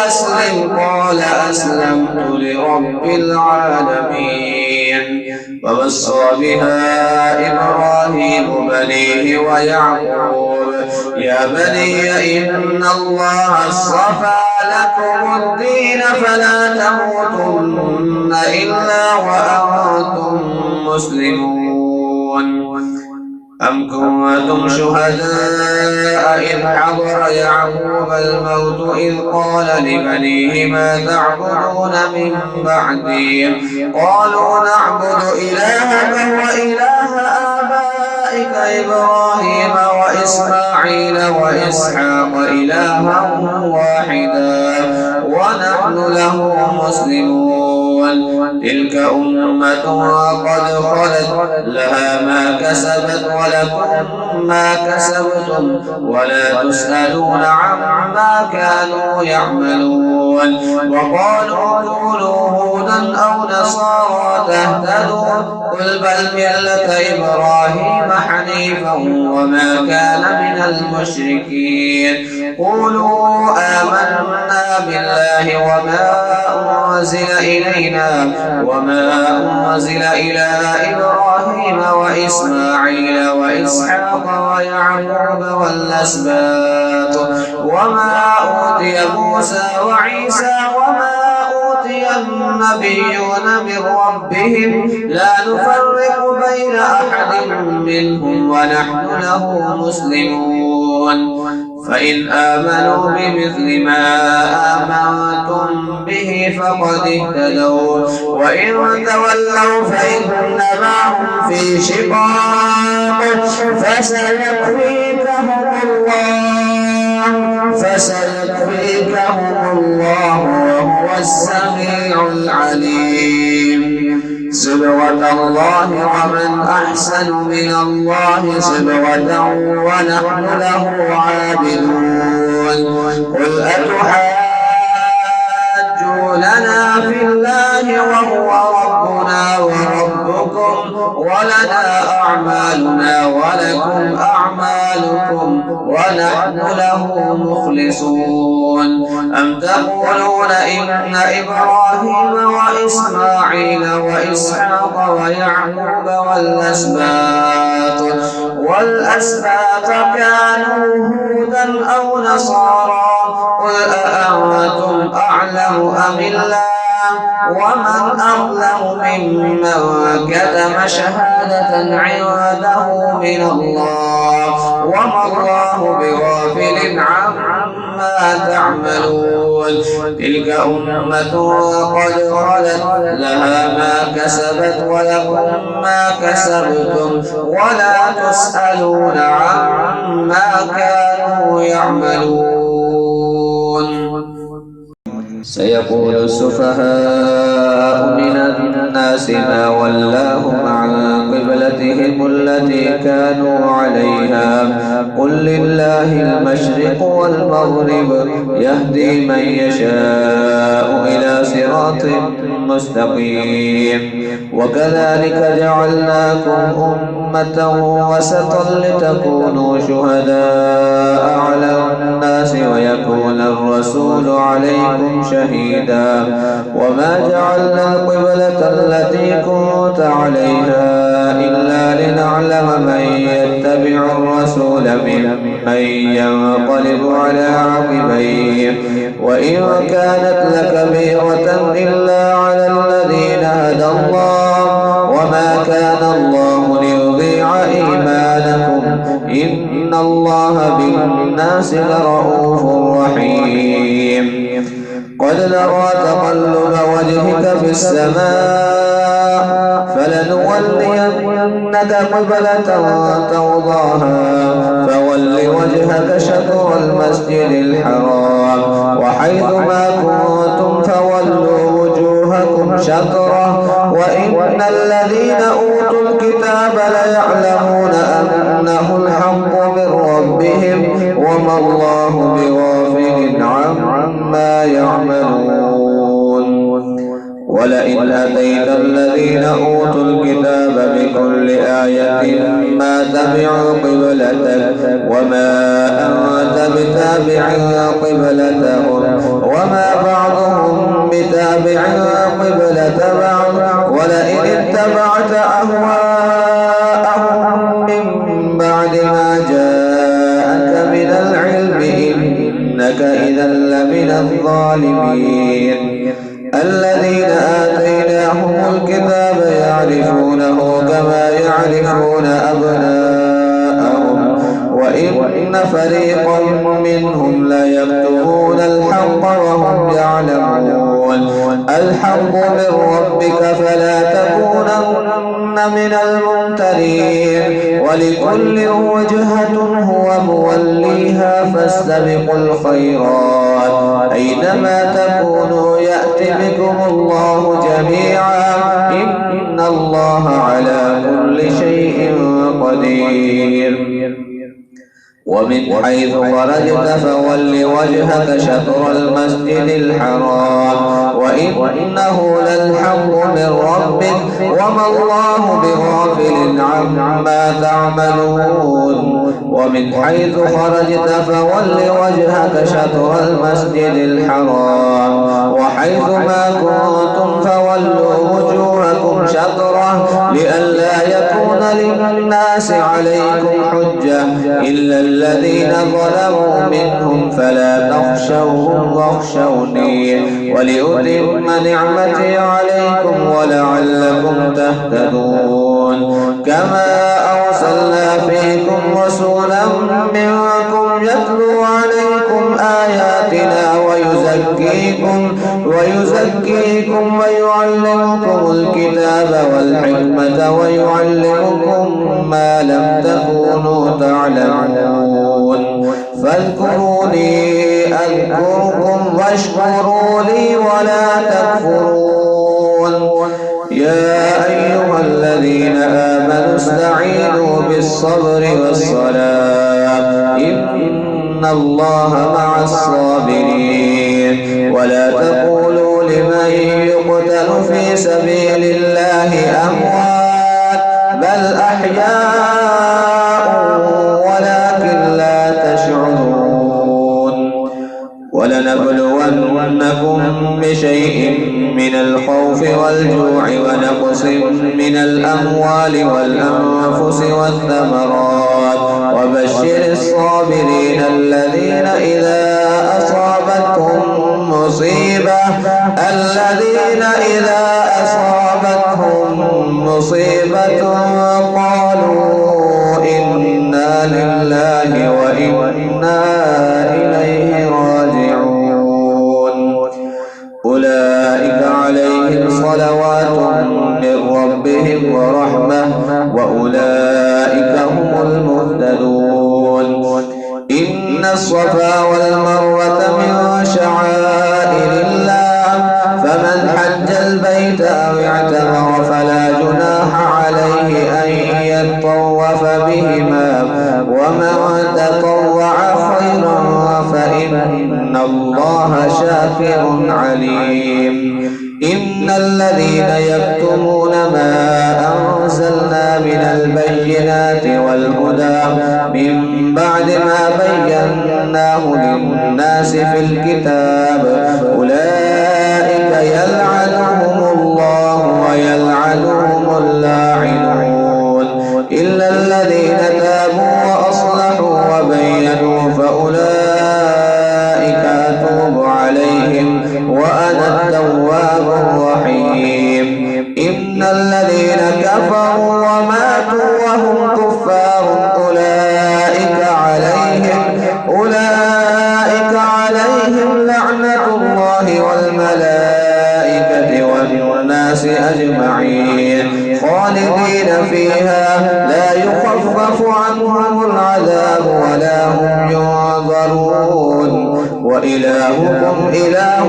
أسلم قال أسلمت لرب العالمين ووصى بها إبراهيم بنيه ويعقوب يا بني إن الله اصطفى لكم الدين فلا تموتن إلا وأنتم مسلمون أم كنتم شهداء إذ حضر يعقوب الموت إذ قال لبنيه ما تعبدون من بعدي قالوا نعبد إلهك وإله آبائك إبراهيم وإسماعيل وإسحاق إلها واحدا ونحن له مسلمون تلك أمة قد خلت لها ما كسبت ولكم ما كسبتم ولا تسألون عما كانوا يعملون. وقالوا كونوا هودا أو نصارى تهتدوا قل بل ملة إبراهيم حنيفا وما كان من المشركين. قولوا آمنا بالله وما أنزل إلينا وما أنزل إلى إبراهيم وإسماعيل وإسحاق ويعقوب والأسباط وما أوتي موسى وعيسى وما أوتي النبيون من ربهم لا نفرق بين أحد منهم ونحن له مسلمون. فإن آمنوا بمثل ما آمنتم به فقد اهتدوا وإن تولوا فإنما هم في شقاق فسيكفيكهم الله وهو السميع العليم. صبغة الله ومن أحسن من الله صبغة ونحن له عابدون. قل أتحاجوننا في الله وهو ربنا وربكم ولنا أعمالنا ولكم أعمالكم ونحن له مخلصون. أم تقولون إن إبراهيم وإسماعيل وإسحاق ويعقوب والأسباط كانوا هودا أو نصارى قل أأنتم أعلم أم الله ومن أظلم ممن كتم شهادة عنده من الله وما الله بغافل عما تعملون. تلك أمة قد خلت لها ما كسبت ولكم ما كسبتم ولا تسألون عما كانوا يعملون. سيقول السفهاء من الناس ما ولاهم عن قبلتهم التي كانوا عليها قل لله المشرق والمغرب يهدي من يشاء إلى صراط مستقيم. وكذلك جعلناكم أمة وسطا لتكونوا شهداء على الناس ويكون الرسول عليكم شهيدا. وما جعلنا القبلة التي كنت عليها إلا لنعلم من يتبع الرسول ممن ينقلب على عقبيه وإن كانت لكبيرة إلا على الذين هدى الله وما كان الله ليضيع إيمانكم إن الله بالناس لرؤوف رحيم. قد نرى تقلب وجهك في السماء فلنولينك قبلة ترضاها فول وجهك شطر المسجد الحرام وحيث ما كنتم فولوا وجوهكم شطره وإن الذين أوتوا الكتاب ليعلمون أنه الحق من ربهم وما الله بغافل عما يعملون. ولئن أتيت الذين أوتوا الكتاب بكل آية ما تبعوا قبلتك وما أنت بتابع قبلتهم وما بعضهم بتابع قبلة بعض ولئن اتبعت أهواءهم من بعد ما جاءك من العلم إنك إذا لمن الظالمين. الذين آتيناهم الكتاب يعرفونه كما يعرفون أبناءهم وإن فريقا منهم ليكتمون الحق وهم يعلمون. الحق من ربك فلا تكونن من الممترين ولكل وجهة هو موليها فاستبقوا الخيرات أينما تكونوا يأت بكم الله جميعا ومن حيث خرجت فول وجهك شطر المسجد الحرام وإنه للحق من ربك وما الله بغافل عما تعملون ومن حيث خرجت فول وجهك شطر المسجد الحرام وحيث ما كنتم فولوا وجوهكم شطره لئلا يكون للناس عليكم حجة إلا الذين ظلموا منهم فلا تخشوهم واخشوني ولأتم نعمتي عليكم ولعلكم تهتدون كما أرسلنا فيكم رسولا منكم يتلو عليكم آياتنا ويزكيكم ويعلمكم الكتاب والحكمة ويعلمكم ما لم تكونوا تعلمون فاذكروني أذكركم واشكروا لي ولا تكفرون يا أيها الذين آمنوا استعينوا بالصبر والصلاة إن الله مع الصابرين ولا تقولوا لمن يقتل في سبيل الله أموات بل أحياء ولكن لا تشعرون ولنبلونكم بشيء من الخوف والجوع ونقص من الأموال والأنفس والثمرات وبشر الصابرين الذين إذا أصابتهم مصيبة قالوا إنا لله وإنا إليه راجعون أولئك عليهم صلوات من ربهم ورحمة وأولئك هم المهتدون إن الصفا والمروة من شعائر الله فمن حج البيت أو اعتمر فلا جناح عليه أن يطوف بهما ومن تطوع خيرا فإن الله شاكر عليم إن الذين يكتمون ما أنزلنا من البينات والهدى من بعد ما بيناه للناس في الكتاب أولئك يلعنهم الله ويلعنهم اللاعنون إلا الذين تابوا وأصلحوا وبينوا فأولئك أتوب عليهم وأنا التواب الرحيم إن الذين كفروا وماتوا وهم كفار أولئك عليهم لعنة الله والملائكة والناس أجمعين خالدين فيها لا يخفف عنهم العذاب ولا هم ينظرون وإلهكم إله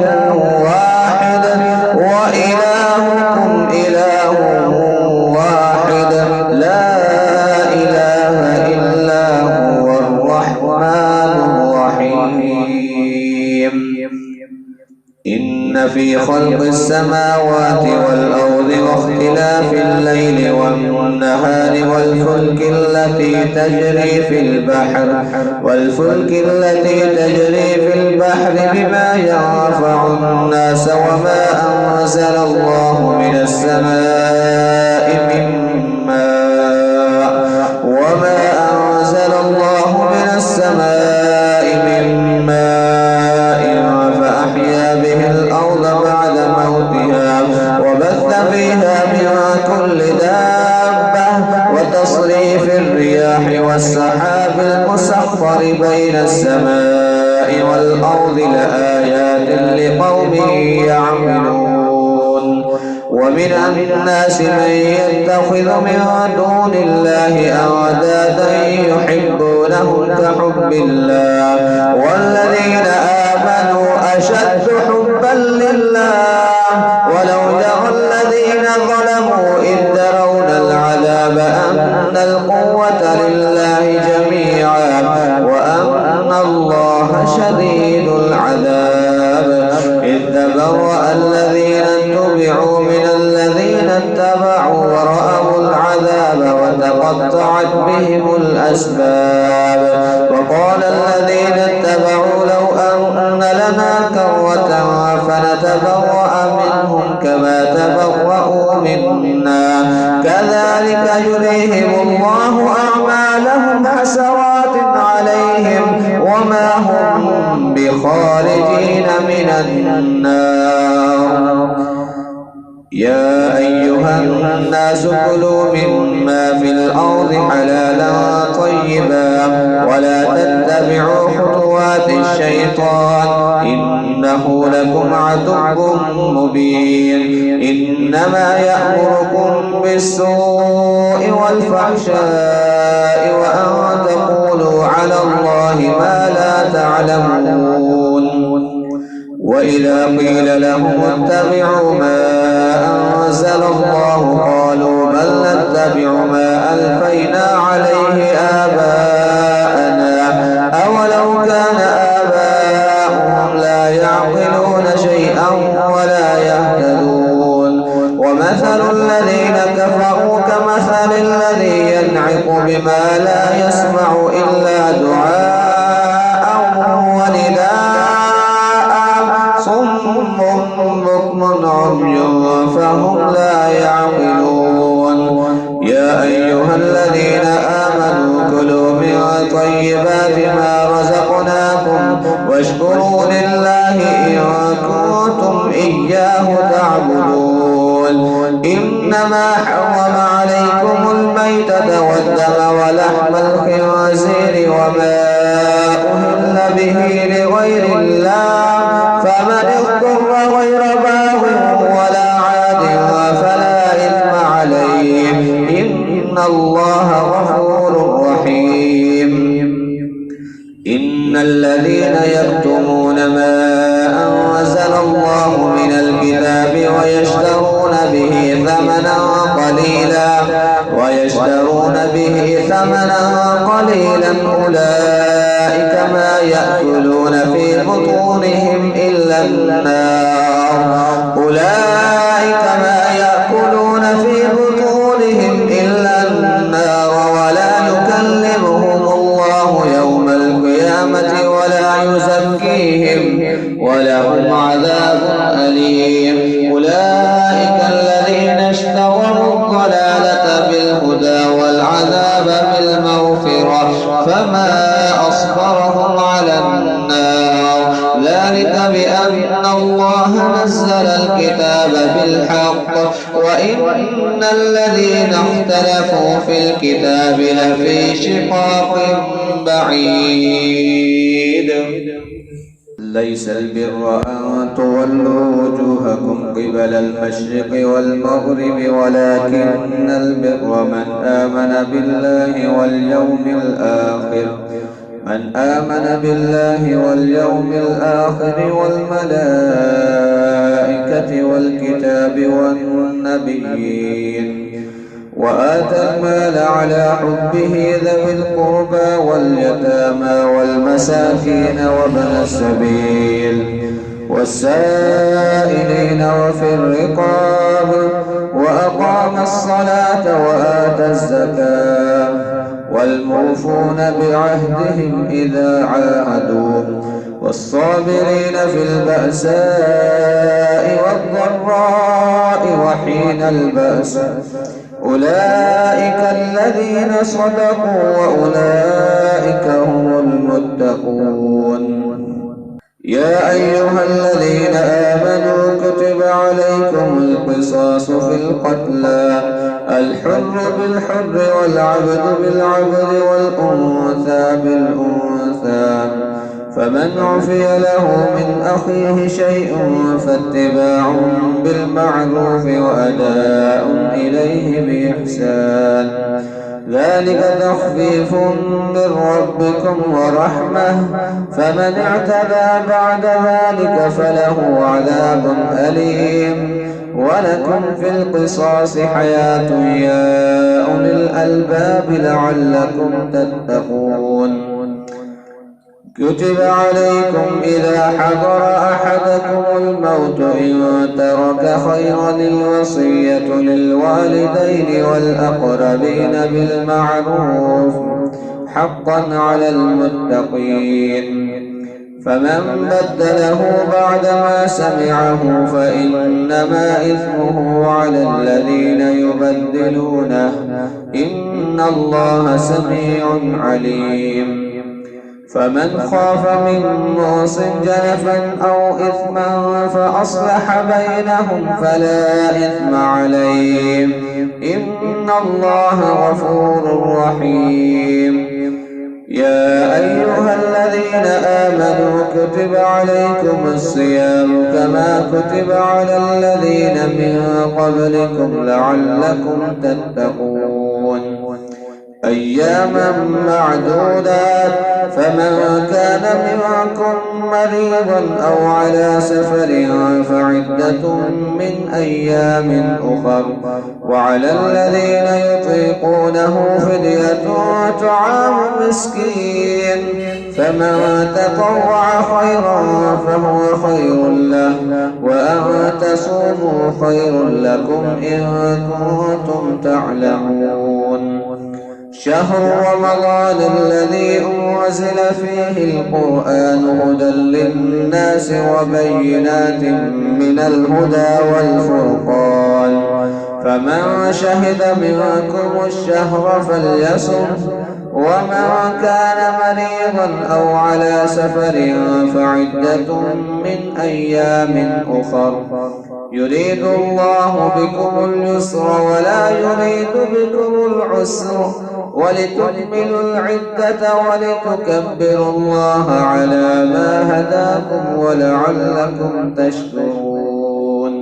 واحد لا إله إلا هو الرحمن الرحيم إن في خلق السماوات والأرض واختلاف الليل والنهار والفلك التي تجري في البحر بما ينفع الناس وما أنزل الله من السماء من ماء فأحيا به الأرض بعد موتها وبث فيها من كل دابة وتصريف الرياح والسحاب المسخر بين السماء والأرض لآيات لقوم يعقلون ومن الناس من يتخذ من دون الله أندادا يحبونهم كحب الله والذين آمنوا أشد حبا لله ولو يرى الذين ظلموا إذ ترون العذاب أن القوة لله جميعا تبرأ الذين اتبعوا من الذين اتبعوا ورأوا العذاب وتقطعت بهم الأسباب. وقال الذين اتبعوا لو أن لنا كرة فنتبرأ منهم كما تبرأوا منا كذلك يريهم الله أعمالهم حسرات عليهم وما هم بخارجين من النار. يا أيها الناس كلوا مما في الأرض حلالا طيبا ولا تتبعوا خطوات الشيطان إنه لكم عدو مبين. إنما يأمركم بالسوء والفحشاء وأن تقولوا على الله ما لا تعلمون. وإذا قيل لهم اتبعوا ما أنزل الله قالوا بل نتبع ما ألفينا عليه آباءنا أولو كان آباؤهم لا يعقلون شيئا ولا يهتدون. ومثل الذين كفروا كمثل الذي ينعق بما لا يسمع إلا دعاء ونداء صم بكم عمي فهم لا يعقلون. يا أيها الذين آمنوا كلوا من طيبات ما رزقناكم واشكروا لله إن كنتم إياه تعبدون. إنما حرم عليكم الميتة والدم ولحم الخنزير وما أهل به لغير الله فمن اضطر غير باغ ولا عاد فلا إثم عليه إن الله غفور رحيم. إن الذين يكتمون ما أنزل الله من الكتاب ويشترون به ثمنا قليلا أولئك ما يأكلون في بطونهم إلا النار ولا يكلمهم الله يوم القيامة ولا يزكيهم ولهم عذاب أليم. أولئك الذين اشتروا الضلالة بالهدى والعذاب بالمغفرة فما أصبرهم على النار. ذلك بأن الله نزل الكتاب بالحق وإن الذين اختلفوا في الكتاب لفي شقاق بعيد. ليس البر أن تولوا وجوهكم قبل المشرق والمغرب ولكن البر من آمن بالله واليوم الآخر والملائكة والكتاب والنبيين وآتى المال على حبه ذوي القربى واليتامى والمساكين وابن السبيل والسائلين وفي الرقاب وأقام الصلاة وآتى الزكاة والموفون بعهدهم إذا عاهدوا والصابرين في البأساء والضراء وحين البأس أولئك الذين صدقوا وأولئك هم المتقون. يا أيها الذين آمنوا كتب عليكم القصاص في القتلى الحر بالحر والعبد بالعبد والأنثى بالأنثى فمن عفي له من أخيه شيء فاتباع بالمعروف وأداء إليه بإحسان ذلك تخفيف من ربكم ورحمة فمن اعتدى بعد ذلك فله عذاب أليم. ولكم في القصاص حياة يا أولي الألباب لعلكم تتقون. كتب عليكم إذا حضر أحدكم الموت إن ترك خيرا الوصية للوالدين والأقربين بالمعروف حقا على المتقين. فمن بدله بعدما سمعه فإنما إثمه على الذين يبدلونه إن الله سميع عليم. فمن خاف من موص جنفا أو إثما فأصلح بينهم فلا إثم عليه إن الله غفور رحيم. يا أيها الذين آمنوا كتب عليكم الصيام كما كتب على الذين من قبلكم لعلكم تتقون. أياما معدودات فمن كان منكم مريضا أو على سفر فعدة من أيام أخر وعلى الذين يطيقونه فدية طعام مسكين فمن تطوع خيرا فهو خير له وأن تصوموا خير لكم إن كنتم تعلمون. شهر رمضان الذي أنزل فيه القرآن هدى للناس وبينات من الهدى والفرقان فمن شهد منكم الشهر فليصم ومن كان مريضا أو على سفر فعدة من أيام أخر يريد الله بكم اليسر ولا يريد بكم العسر ولتكملوا العدة ولتكبروا الله على ما هداكم ولعلكم تشكرون.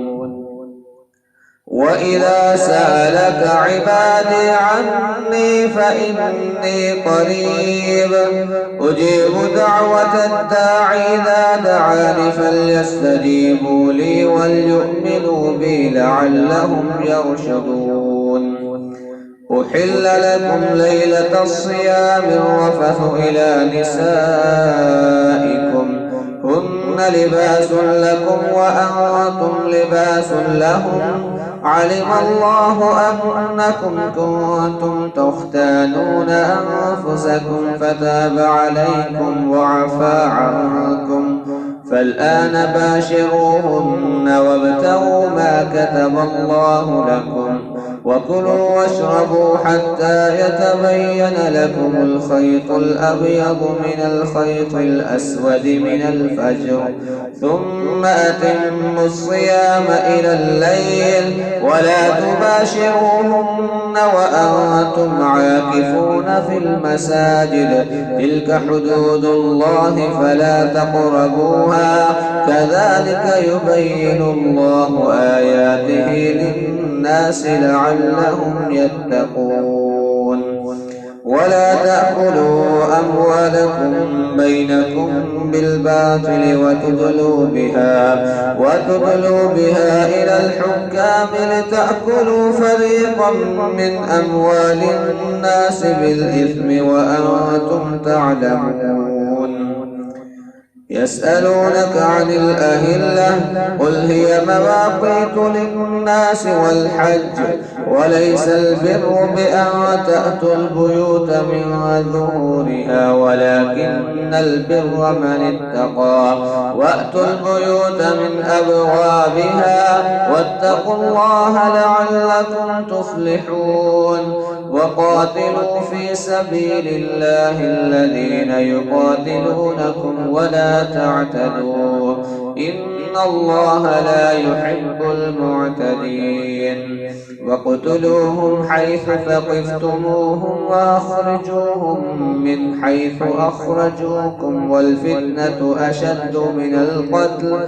وإذا سألك عبادي عني فإني قريب أجيب دعوة الداعي إذا دعاني فليستجيبوا لي وليؤمنوا بي لعلهم يرشدون. أحل لكم ليلة الصيام الرفث إلى نسائكم هن لباس لكم وأنتم لباس لهم علم الله أنكم كنتم تختانون أنفسكم فتاب عليكم وعفى عنكم فالآن باشروهن وابتغوا ما كتب الله لكم وكلوا واشربوا حتى يتبين لكم الخيط الأبيض من الخيط الأسود من الفجر ثم أتموا الصيام إلى الليل ولا تباشروهن وأنتم عاكفون في المساجد تلك حدود الله فلا تقربوها كذلك يبين الله آياته للناس لعلهم يتقون. ولا تأكلوا أموالكم بينكم بالباطل وتدلوا بها إلى الحكام لتأكلوا فريقا من أموال الناس بالإثم وأنتم تعلمون. يسألونك عن الأهلة قل هي مواقيت للناس والحج وليس البر بأن تأتوا البيوت من ظهورها ولكن البر من اتقى وأتوا البيوت من أبوابها واتقوا الله لعلكم تفلحون. وقاتلوا في سبيل الله الذين يقاتلونكم ولا تعتدوا إن الله لا يحب المعتدين. واقتلوهم حيث ثقفتموهم وأخرجوهم من حيث أخرجوكم والفتنة أشد من القتل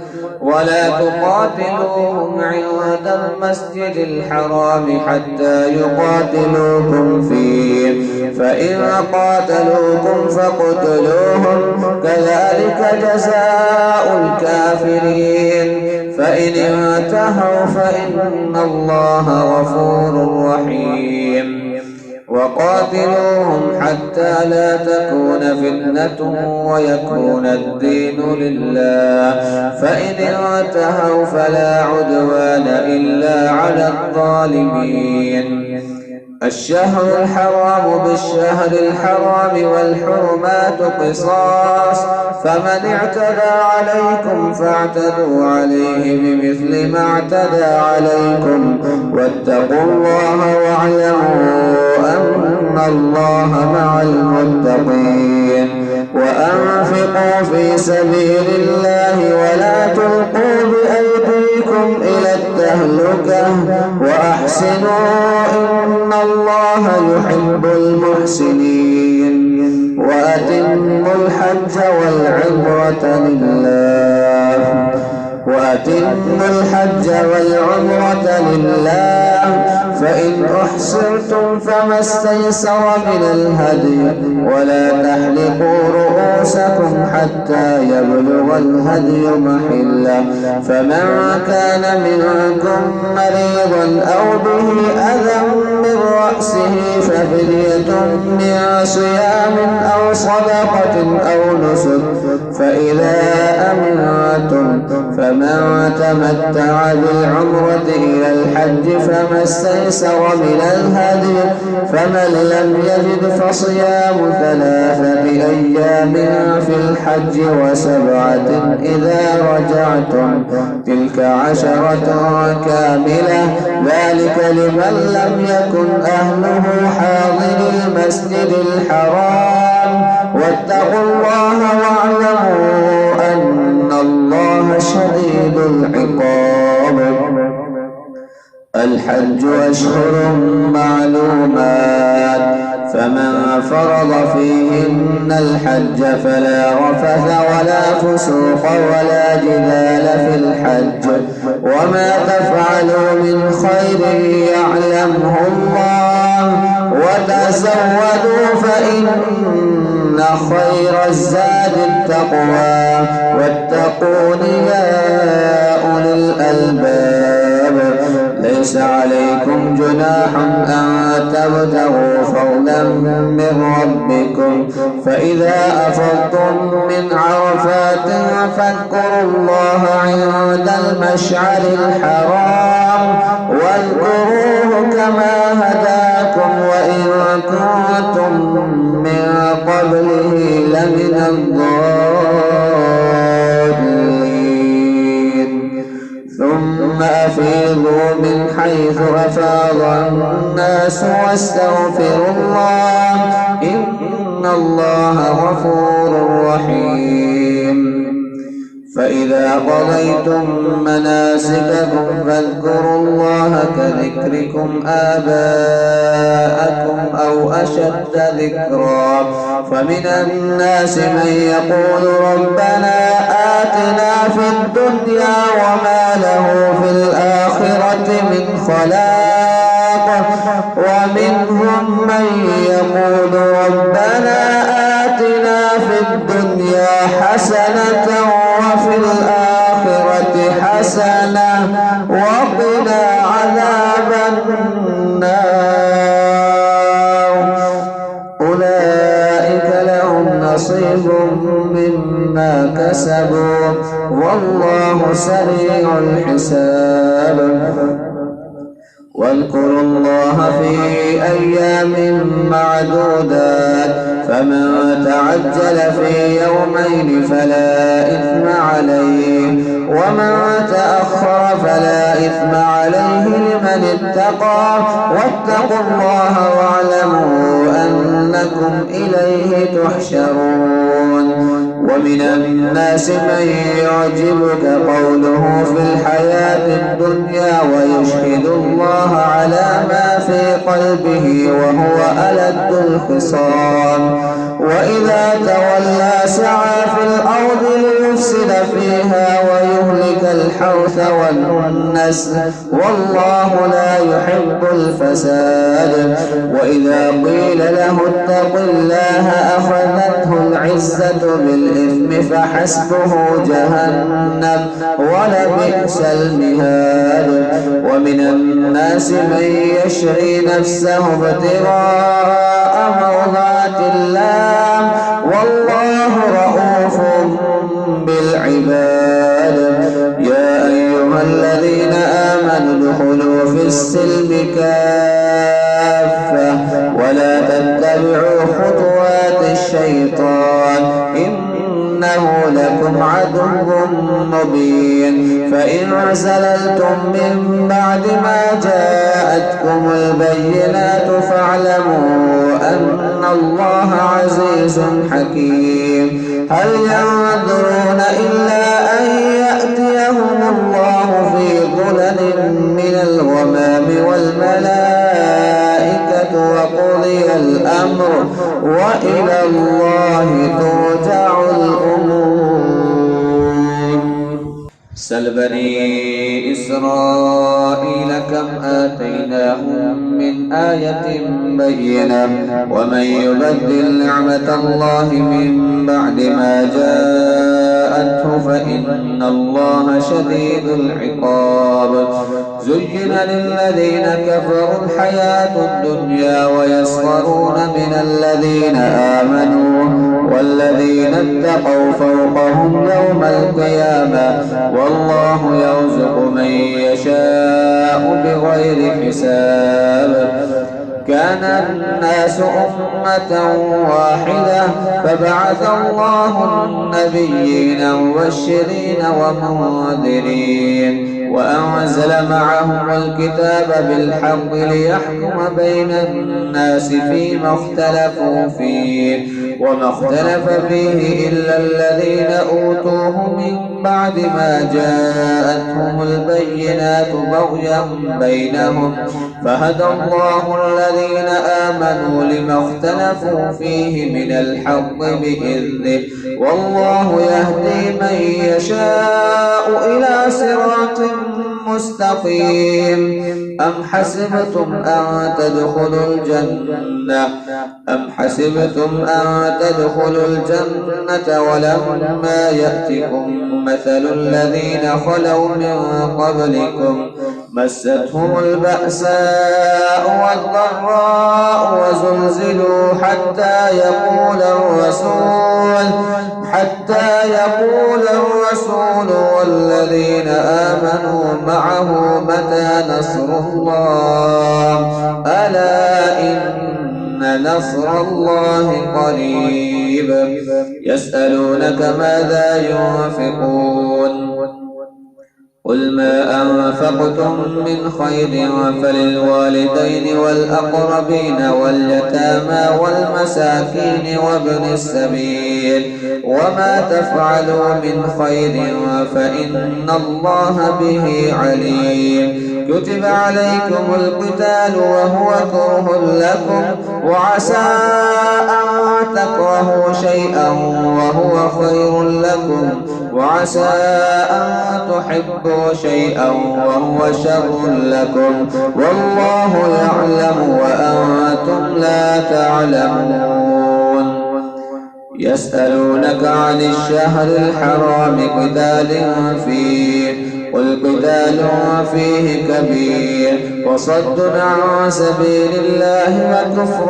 ولا تقاتلوهم عند المسجد الحرام حتى يقاتلوكم فيه فإن قاتلوكم فاقتلوهم كذلك جزاء الكافرين فإن انتهوا فإن الله غفور رحيم. وقاتلوهم حتى لا تكون فتنة ويكون الدين لله، فإن انتهوا فلا عدوان إلا على الظالمين. الشهر الحرام بالشهر الحرام والحرمات قصاص، فمن اعتدى عليكم فاعتدوا عليه بمثل ما اعتدى عليكم، واتقوا الله واعلموا أن الله مع المتقين. وأنفقوا في سبيل الله ولا تلقوا بأيديكم إلى التهلكة وأحسنوا إن الله يحب المحسنين. وأتموا الحج والعمرة لله، فإن أحصرتم فما استيسر من الهدي، ولا تحلقوا رؤوسكم حتى يبلغ الهدي محله، فمن كان منكم مريضا أو به أذى من رأسه ففدية من صيام أو صدقة أو نسك، فإذا أمنتم فمن تمتع بالعمرة إلى الحج فما استيسر من الهدي، فمن لم يجد فصيام 3 أيام في الحج و7 إذا رجعتم، تلك 10 كاملة، ذلك لمن لم يكن أهله حاضر المسجد الحرام. واتقوا الله واعلموا أن الله شديد العقاب. الحج أشهر معلومات، فمن فرض فيهن الحج فلا رفث ولا فسوق ولا جدال في الحج، وما تفعلوا من خير يعلمه الله، وتزودوا فإن خير الزاد التقوى، واتقون يا أولي الألباب. ليس عليكم جناح أن تبتغوا فضلا من ربكم، فإذا أفضتم من عرفات فاذكروا الله عند المشعر الحرام، واذكروه كما هداكم وإن كنتم من قبله لمن الضالين. ثم أفيضوا من حيث أفاض الناس واستغفروا الله إن الله غفور رحيم. فإذا قضيتم مناسككم فاذكروا الله كذكركم آباءكم أو أشد ذكرا، فمن الناس من يقول ربنا آتنا في الدنيا وما له في الآخرة من خلاق، ومنهم من يقول ربنا آتنا في الدنيا حسنة وفي الآخرة حسنة وقنا عذاب النار. أولئك لهم نصيب مما كسبوا والله سريع الحساب. واذكروا الله في أيام معدودات، فمن تعجل في يومين فلا إثم عليه، ومن تأخر فلا إثم عليه لمن اتقى، واتقوا الله واعلموا أنكم إليه تحشرون. ومن الناس من يعجبك قوله في الحياة الدنيا ويشهد الله على ما في قلبه وهو ألد الخصام، وإذا تولى سعى في الأرض ليفسد فيها ويهلك الحرث والنسل والله لا يحب الفساد. وإذا قيل له اتق الله أخذته العزة بالإثم فحسبه جهنم ولبئس المهاد. ومن الناس من يشري نفسه ابتغاء مرضات الله والله رؤوف بالعباد. يا أيها الذين آمنوا ادخلوا في السلم كافة ولا تتبعوا خطوات الشيطان إنه لكم عدو مبين. فإن زللتم من بعد ما جاءتكم البينات فاعلموا أن الله عزيز حكيم. هل ينظرون إلا أن يأتيهم الله في ظلل من الغمام والملائكة وقضي الأمر وإلى الله ترجع الأمور. سل بني إسرائيل كم آتيناهم من آية بينة ومن يبدل نعمة الله من بعد ما جاءته فإن الله شديد العقاب. زين للذين كفروا الحياة الدنيا ويسخرون من الذين آمنوا والذين اتقوا فوقهم يوم القيامة والله يرزق من يشاء بغير حساب. كان الناس أمة واحدة فبعث الله النبيين مبشرين ومنذرين وأنزل معهم الكتاب بالحق ليحكم بين الناس فيما اختلفوا فيه وما اختلف فيه إلا الذين أوتوه من بعد ما جاءتهم البينات بغيا بينهم فهدى الله الذين آمنوا لما اختلفوا فيه من الحق بإذنه والله يهدي من يشاء إلى صراط مستقيم. أم حسبتم أن تدخلوا الجنة ولما يأتكم مثل الذين خلوا من قبلكم مستهم البأساء والضراء وزلزلوا حتى يقول الرسول والذين آمنوا معه متى نصر الله ألا إن نصر الله قريب. يسألونك ماذا ينفقون قل ما أنفقتم من خير فللوالدين والأقربين واليتامى والمساكين وابن السبيل وما تفعلوا من خير فإن الله به عليم. كتب عليكم القتال وهو كره لكم وعسى أن تكرهوا شيئا وهو خير لكم وعسى أن تحبوا شيئا وهو شر لكم والله يعلم وأنتم لا تعلمون. يسألونك عن الشهر الحرام قتال فيه قل قتال فيه كبير وصد عن سبيل الله وكفر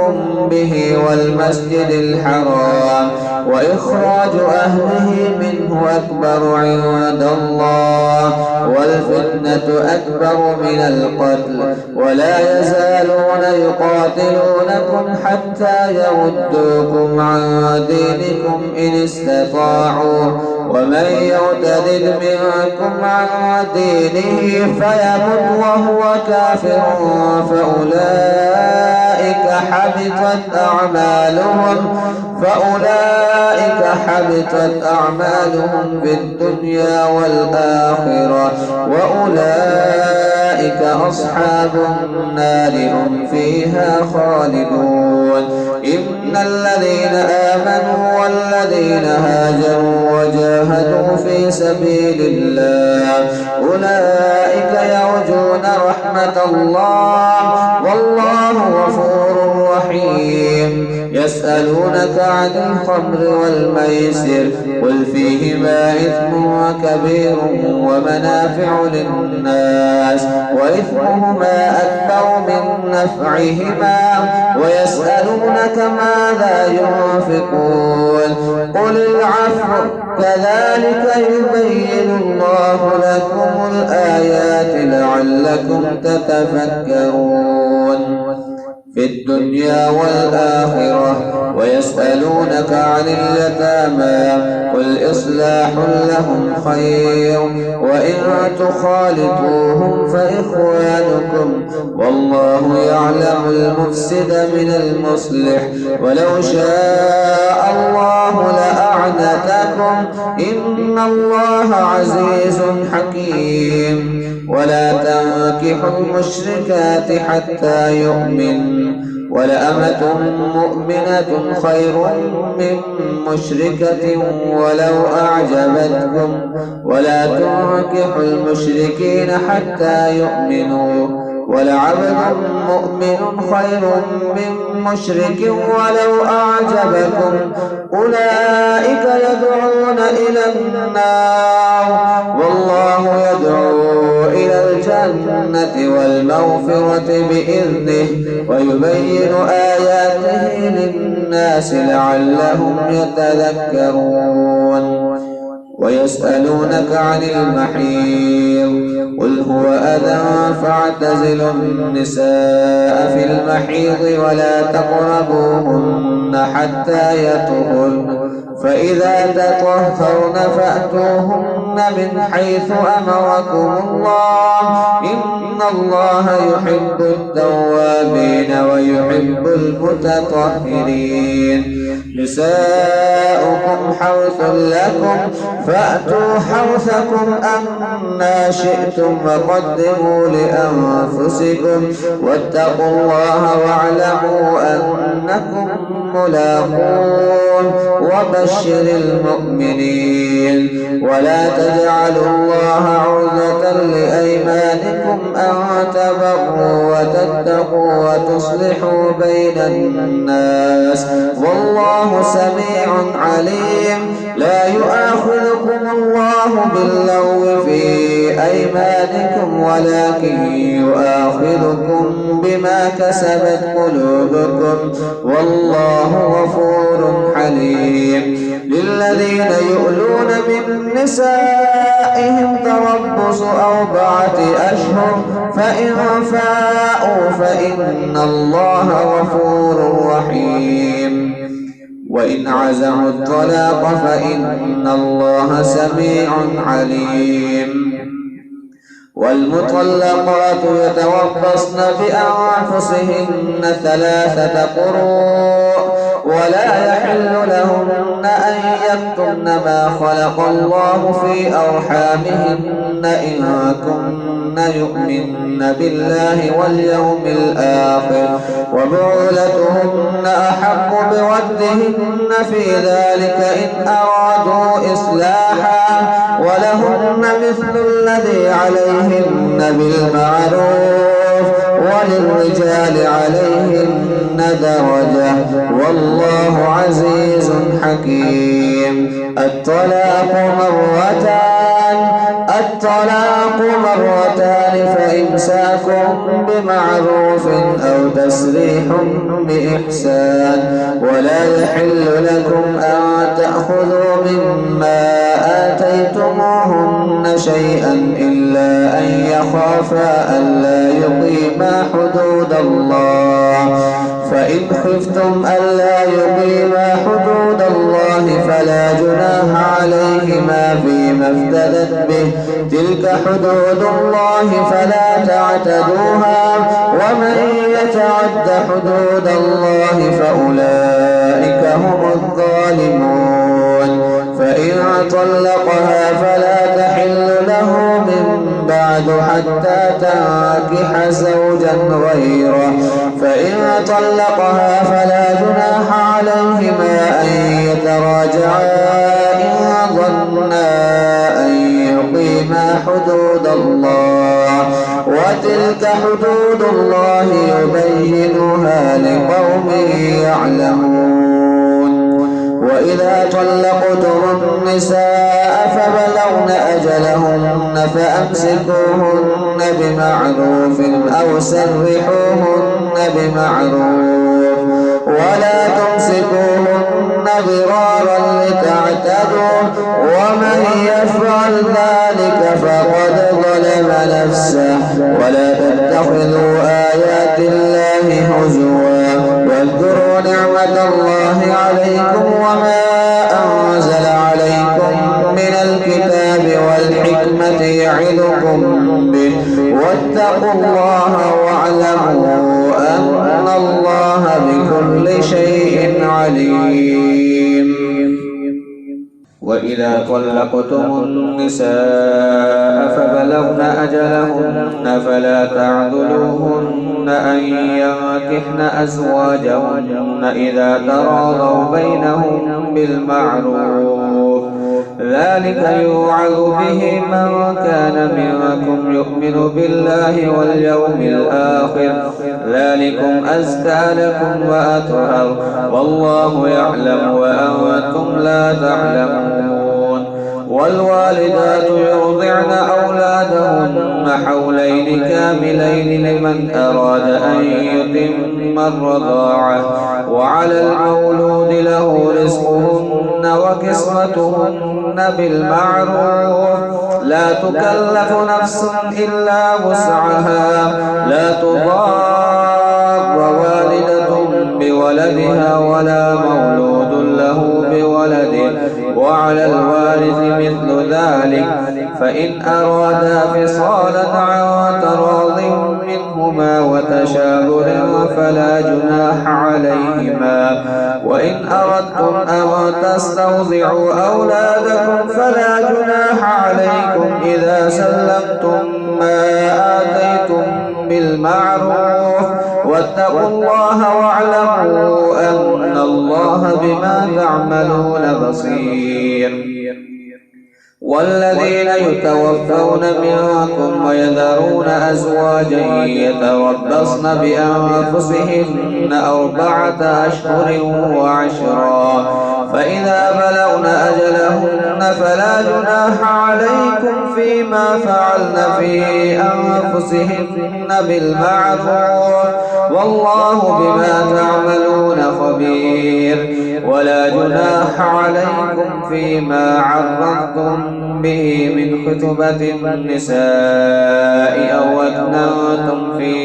به والمسجد الحرام وإخراج أهله منه أكبر عند الله والفتنة أكبر من القتل ولا يزالون يقاتلونكم حتى يردوكم عن دينكم إن استطاعوا ومن يرتد منكم عن دينه فيمت وهو كافر فأولئك حبطت أعمالهم في الدنيا والآخرة وأولئك أصحاب النار هم فيها خالدون. إن الذين آمنوا والذين هاجروا وجاهدوا في سبيل الله أولئك يرجون رحمة الله والله غفور رحيم. يسألونك عن الخمر والميسر قل فيهما إثم كبير ومنافع للناس وإثمهما أكبر من نفعهما ويسألونك ماذا ينفقون قل العفو كذلك يبين الله لكم الآيات لعلكم تتفكرون في الدنيا والآخرة ويسألونك عن اليتامى قل إصلاح لهم خير وإن تخالطوهم فإخوانكم والله يعلم المفسد من المصلح ولو شاء الله لأعنتكم إن الله عزيز حكيم ولا تنكحوا المشركات حتى يؤمنوا ولأمة مؤمنة خير من مشركة ولو أعجبتكم ولا تنكحوا المشركين حتى يؤمنوا ولعبد مؤمن خير من مشرك ولو أعجبكم أولئك يدعون إلى النار والله يدعو إلى الجنة والمغفرة بإذنه ويبين آياته للناس لعلهم يتذكرون ويسألونك عن المحيض قل هو أذى فاعتزلوا النساء في المحيض ولا تقربوهن حتى يطهرن فإذا تطهرن فأتوهن من حيث أمركم الله إن الله يحب التوابين ويحب المتطهرين نساؤكم حرث لكم فأتوا حرثكم أنى شئتم وقدموا لأنفسكم واتقوا الله واعلموا أنكم ملاقوه وبشر المؤمنين ولا تجعلوا الله عرضة لأيمانكم أن تبروا وتتقوا وتصلحوا بين الناس والله سميع عليم لا يؤاخذكم الله باللغو في أيمانكم ولكن يؤاخذكم بما كسبت قلوبكم والله غفور حليم للذين يؤلون من نسائهم تربص 4 أشهر فإن فاءوا فإن الله غفور رحيم وإن عزموا الطلاق فإن الله سميع عليم والمطلقات يتربصن بأنفسهن 3 قروء ولا يحل لهن أن يكتمن ما خلق الله في أرحامهن إن كن يؤمن بالله واليوم الآخر وبعولتهن أحق بردهن في ذلك إن أرادوا إصلاحا ولهن مثل الذي عليهن بالمعروف وللرجال عليهن درجة والله عزيز حكيم الطلاق مرتان فإمساك بمعروف أو تسريح بإحسان ولا يحل لكم أن تأخذوا مما آتيتموهن شيئا إلا أن يخافا ألا يقيما حدود الله فإن خفتم ألا يقيما حدود الله فلا جناح عليهما فيما افتدت به تلك حدود الله فلا تعتدوها ومن يتعد حدود الله فأولئك هم الظالمون فإن طلقها فلا تحل له من بعد حتى تنكح زوجا غيره فإن طلقها فلا جناح عليهما أن يتراجعا إن ظنا أن يقيما حدود الله وتلك حدود الله يبينها لقوم يعلمون وإذا طلقتم النساء فبلغن أجلهن فأمسكوهن بمعروف أو سرحوهن بمعروف ولا تمسكوهن ضرارا لتعتدوا ومن يفعل ذلك فقد ظلم نفسه ولا تتخذوا آيات الله هزوا واذكروا نعمة الله عليكم وما أنزل عليكم من الكتاب والحكمة يعظكم به واتقوا الله واعلموا أن الله بكل شيء عليم. وإذا طلقتم النساء فبلغن أجلهن فلا تعذلوهن أن ينكحن أزواجهن إذا تراضوا بينهم بالمعروف ذلك يوعظ به من كان منكم يؤمن بالله واليوم الآخر ذلكم أزكى لكم وأطهر والله يعلم وأنتم لا تعلمون. والوالدات يرضعن أولادهن حولين كاملين لمن أراد أن يتم الرضاعة وعلى المولود له رزقهن وكسوتهن بالمعروف لا تكلف نفس إلا وسعها لا تضار والدة بولدها ولا مولود له بولده وعلى الوارث مثل ذلك فإن أرادا فصالا عن تراض منهما وتشاور فلا جناح عليهما وإن أردتم أن تسترضعوا أولادكم فلا جناح عليكم إذا سلمتم ما آتيتم بالمعروف واتقوا الله واعلموا أن الله بما تعملون بصير. والذين يتوفون منكم ويذرون أزواجا يتربصن بأنفسهن 4 أشهر وعشرا فإذا بلغن أجلهن فلا جناح عليكم فيما فعلن في أنفسهن بالمعروف والله بما تعملون خبير. ولا جناح عليكم فيما عرضتم به من خطبة النساء أو أكننتم في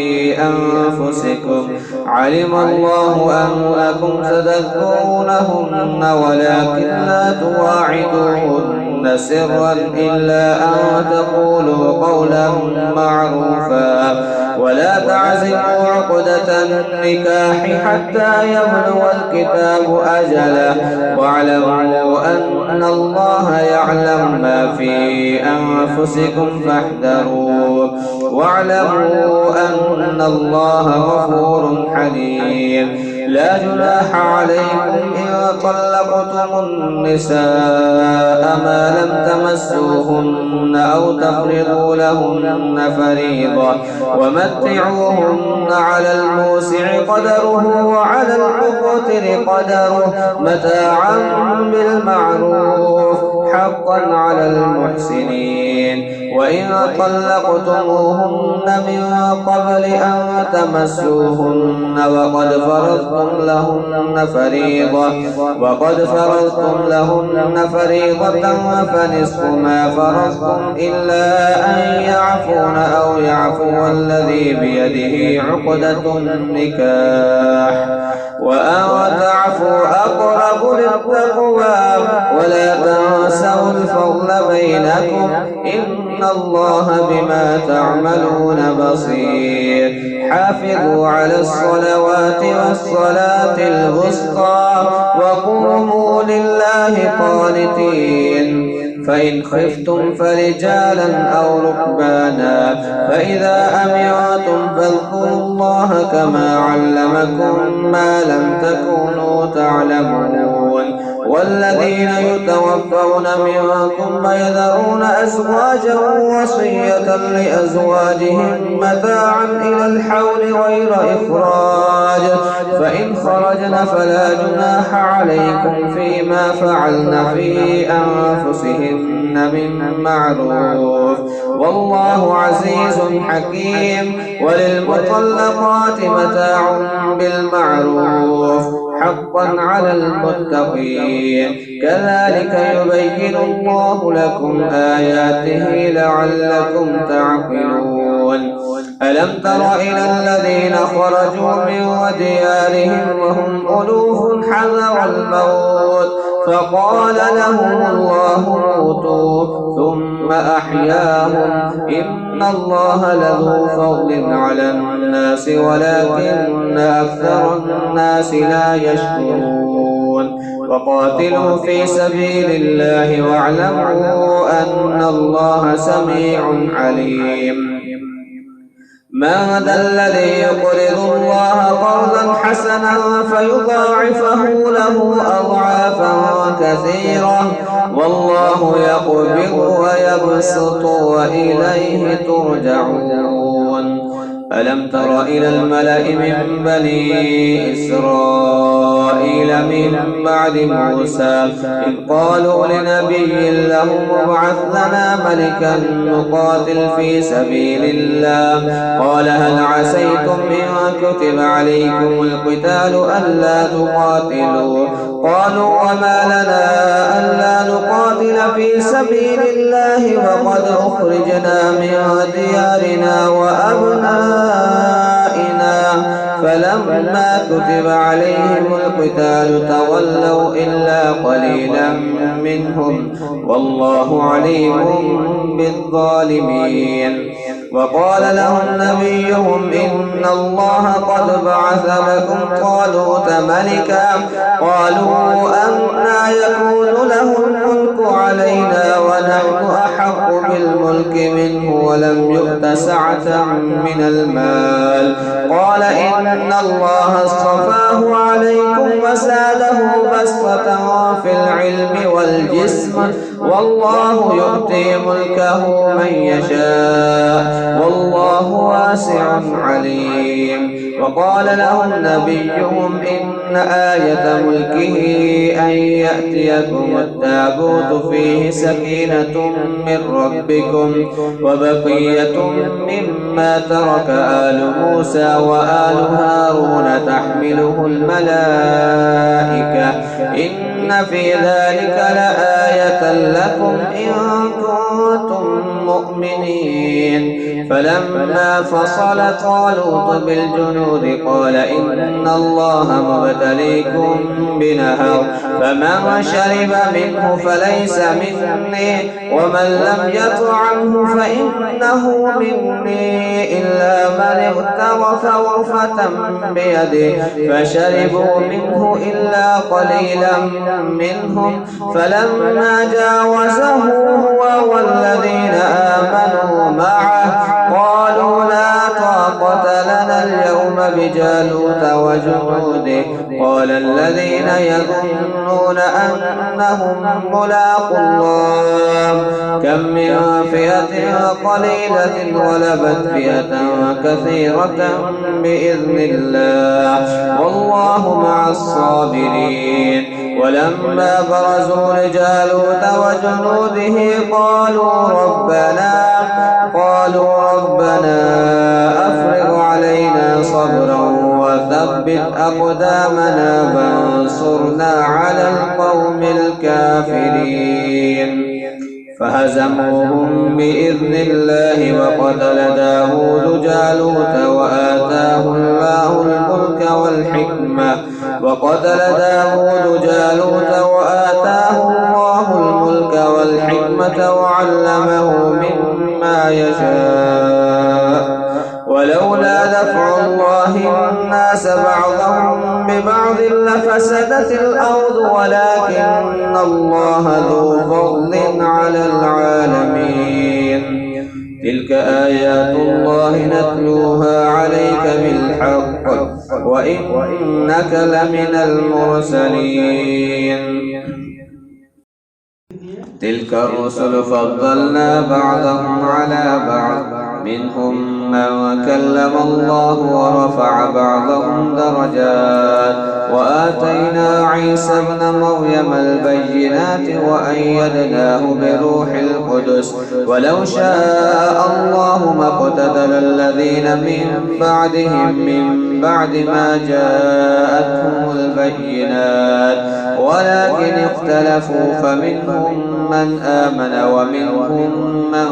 أنفسكم علم الله أنكم تذكرونهن ولكن لا تواعدوهن سرا إلا أن تقولوا قولا معروفا ولا تعزموا عقدة النكاح حتى يبلغ الكتاب أجله واعلموا أن الله يعلم ما في أنفسكم فاحذروه واعلموا أن الله غفور حليم. لا جناح عليكم إن طلقتم النساء ما لم تمسوهن أو تفرضوا لهن فريضة ومتعوهن على الموسع قدره وعلى المقتر قدره متاعا بالمعروف حقا على المحسنين. وإن طلقتموهن من قبل أن تمسوهن وقد فرضتم لهن فريضة فنصف ما فرضتم إلا أن يعفون أو يعفو الذي بيده عقدة النكاح وأن تعفوا أقرب للتقوى ولا تنسوا الفضل بينكم إن الله بما تعملون بصير. حافظوا على الصلوات والصلاة الوسطى وقوموا لله قانتين فإن خفتم فرجالا أو ركبانا فإذا أمنتم فاذكروا الله كما علمكم ما لم تكونوا تعلمون والذين يتوفون منكم ويذرون أزواجا وصية لأزواجهم متاعا إلى الحول غير إخراج، فإن خرجن فلا جناح عليكم فيما فعلن في أنفسهن من معروف، والله عزيز حكيم. وللمطلقات متاع بالمعروف حقا على المتقين، كذلك يبين الله لكم آياته لعلكم تعقلون. ألم تر إلى الذين خرجوا من ديارهم وهم ألوف حذر الموت فقال لهم الله موتوا ثم أحياهم، إن الله لذو فضل على الناس ولكن أكثر الناس لا يشكرون. وقاتلوا في سبيل الله واعلموا أن الله سميع عليم. من ذا الذي يقرض الله قرضا حسنا فيضاعفه له أضعافا كثيرة، والله يقبض ويبسط وإليه ترجعون. ألم تر إلى الملأ من بني إسرائيل من بعد موسى إذ قالوا لنبي له ابعث لنا ملكا نقاتل في سبيل الله، قال هل عسيتم إن كتب عليكم القتال ألا تقاتلوا؟ قالوا وما لنا ألا نقاتل في سبيل الله وقد أخرجنا من ديارنا وأبنائنا، فلما كتب عليهم القتال تولوا إلا قليلا منهم، والله عليم بالظالمين. وقال لهم نبيهم إن الله قد بعث لكم طالوت ملكا، قالوا أنى يكون له الملك علينا ونحن أحق بالملك منه ولم يؤت سعة من المال، قال إن الله اصطفاه عليكم وزاده بسطة في العلم والجسم، والله يؤتي ملكه من يشاء والله واسع عليم. وقال لهم نبيهم إن آية ملكه أن يأتيكم التابوت فيه سكينة من ربكم وبقية مما ترك آل موسى وآل هارون تحمله الملائكة، إن في ذلك لآية لكم إن كنتم مؤمنين. فلما فصل طالوت بالجنود قال إن الله مبتليكم بنهر، فمن شرب منه فليس مني ومن لم يطعمه فإنه مني إلا من اغترف غرفة بيده، فشربوا منه إلا قليلا منهم، فلما جاوزه هو والذين آمنوا معه قالوا لا طاقة لنا اليوم بجالوت وجنوده، قال الذين يظنون أنهم ملاقو الله كم من فئة قليلة غلبت فئة كثيرة بإذن الله والله مع الصابرين. ولما برزوا لجالوت وجنوده قالوا ربنا أفرغ علينا صبرا وثبت أقدامنا وانصرنا على القوم الكافرين. فهزموهم بإذن الله وقتل داود جالوت وآتاه الله الملك والحكمة وعلمه مما يشاء. ولولا دفع الله الناس بعضهم ببعض لفسدت الأرض ولكن الله ذو فضل على العالمين. تلك آيات الله نتلوها عليك بالحق وإنك لمن المرسلين. تلك الرسل فضلنا بعضهم على بعض منهم من كلم الله ورفع بعضهم درجات وآتينا عيسى ابن مريم البينات وأيدناه بروح القدس ولو شاء الله ما اقتتل الذين من بعدهم من بعد ما جاءتهم البينات ولكن اختلفوا فمنهم من آمن ومنهم من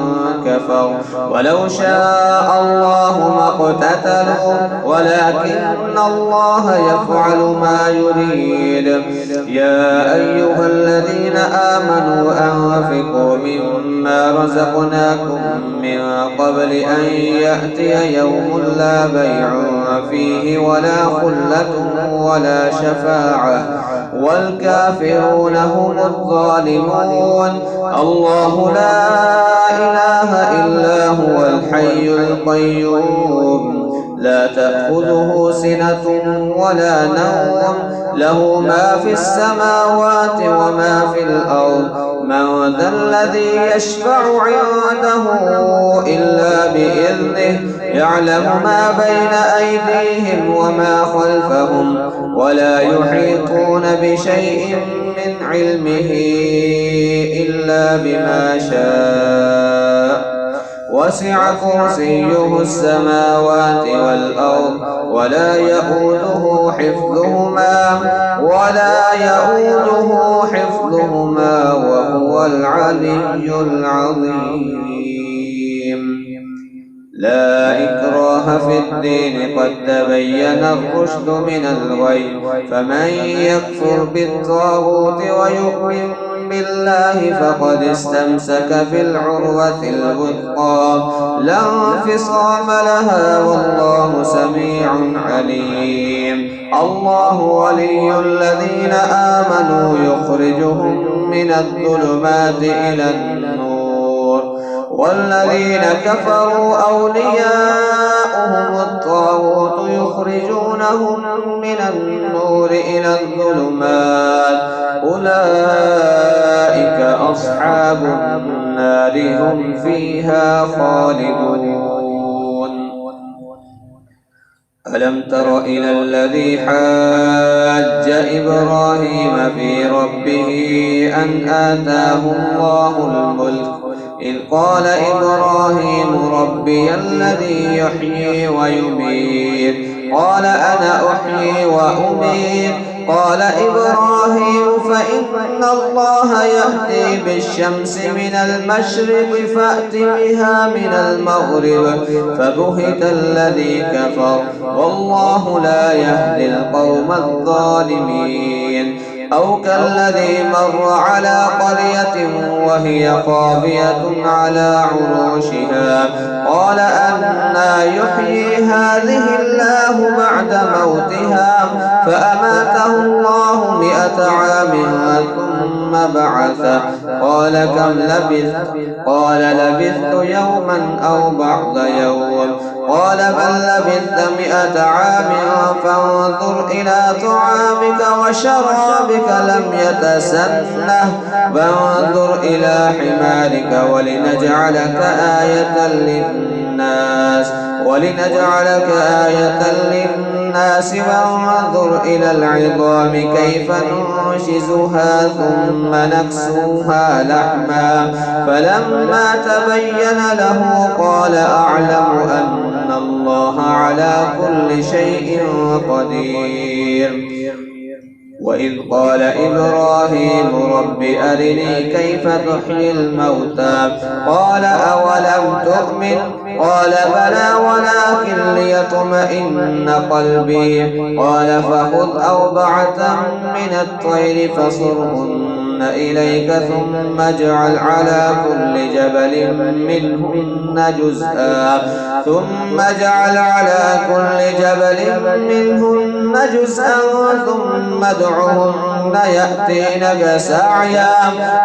كفر ولو شاء الله ما اقتتلوا ولكن الله يفعل ما يريد. يا أيها الذين آمنوا أنفقوا مما رزقناكم من قبل أن يأتي يوم لا بيع فيه ولا خلة ولا شفاعة والكافرون هم الظالمون. الله لا إله إلا هو الحي القيوم لا تأخذه سنة ولا نوم له ما في السماوات وما في الأرض من ذا الذي يشفع عنده إلا بإذنه يعلم ما بين أيديهم وما خلفهم ولا يحيطون بشيء من علمه إلا بما شاء وسع كرسيه السماوات والأرض ولا يؤوده حفظهما وهو العلي العظيم. لا إكراه في الدين قد تبين الرشد من الغي فمن يكفر بالطاغوت ويؤمن بالله فقد استمسك بالعروة الوثقى لا انفصام لها والله سميع عليم. الله ولي الذين آمنوا يخرجهم من الظلمات إلى النور والذين كفروا أولياؤهم الطاغوت يخرجونهم من النور إلى الظلمات أولئك أصحاب النار هم فيها خالدون. ألم تر إلى الذي حاج إبراهيم في ربه أن آتاه الله الملك إذ قال إبراهيم ربي الذي يحيي ويميت قال أنا أحيي وأميت قال إبراهيم فإن الله يأتي بالشمس من المشرق فأت بها من المغرب فبهت الذي كفر والله لا يهدي القوم الظالمين. أو كالذي مر على قرية وهي خاوية على عروشها قال أنى يحيي هذه الله بعد موتها فأماته الله 100 عام ثم بعثه قال كم لبثت قال لبثت يوما أو بعض يوم قال بل لبثت 100 عام فانظر إلى طعامك وشرابك لم يتسنه وانظر إلى حمارك ولنجعلك آية للناس وانظر إلى العظام كيف ننشزها ثم نكسوها لحما فلما تبين له قال أعلم أن الله على كل شيء قدير. وإذ قال إبراهيم رب أرني كيف تحيي الموتى قال أولم تؤمن قال بلى ولكن ليطمئن قلبي قال فخذ 4 من الطير فصرهن إليك ثم اجعل على كل جبل منهن جزءا ثم ادعهن يأتينك سعيا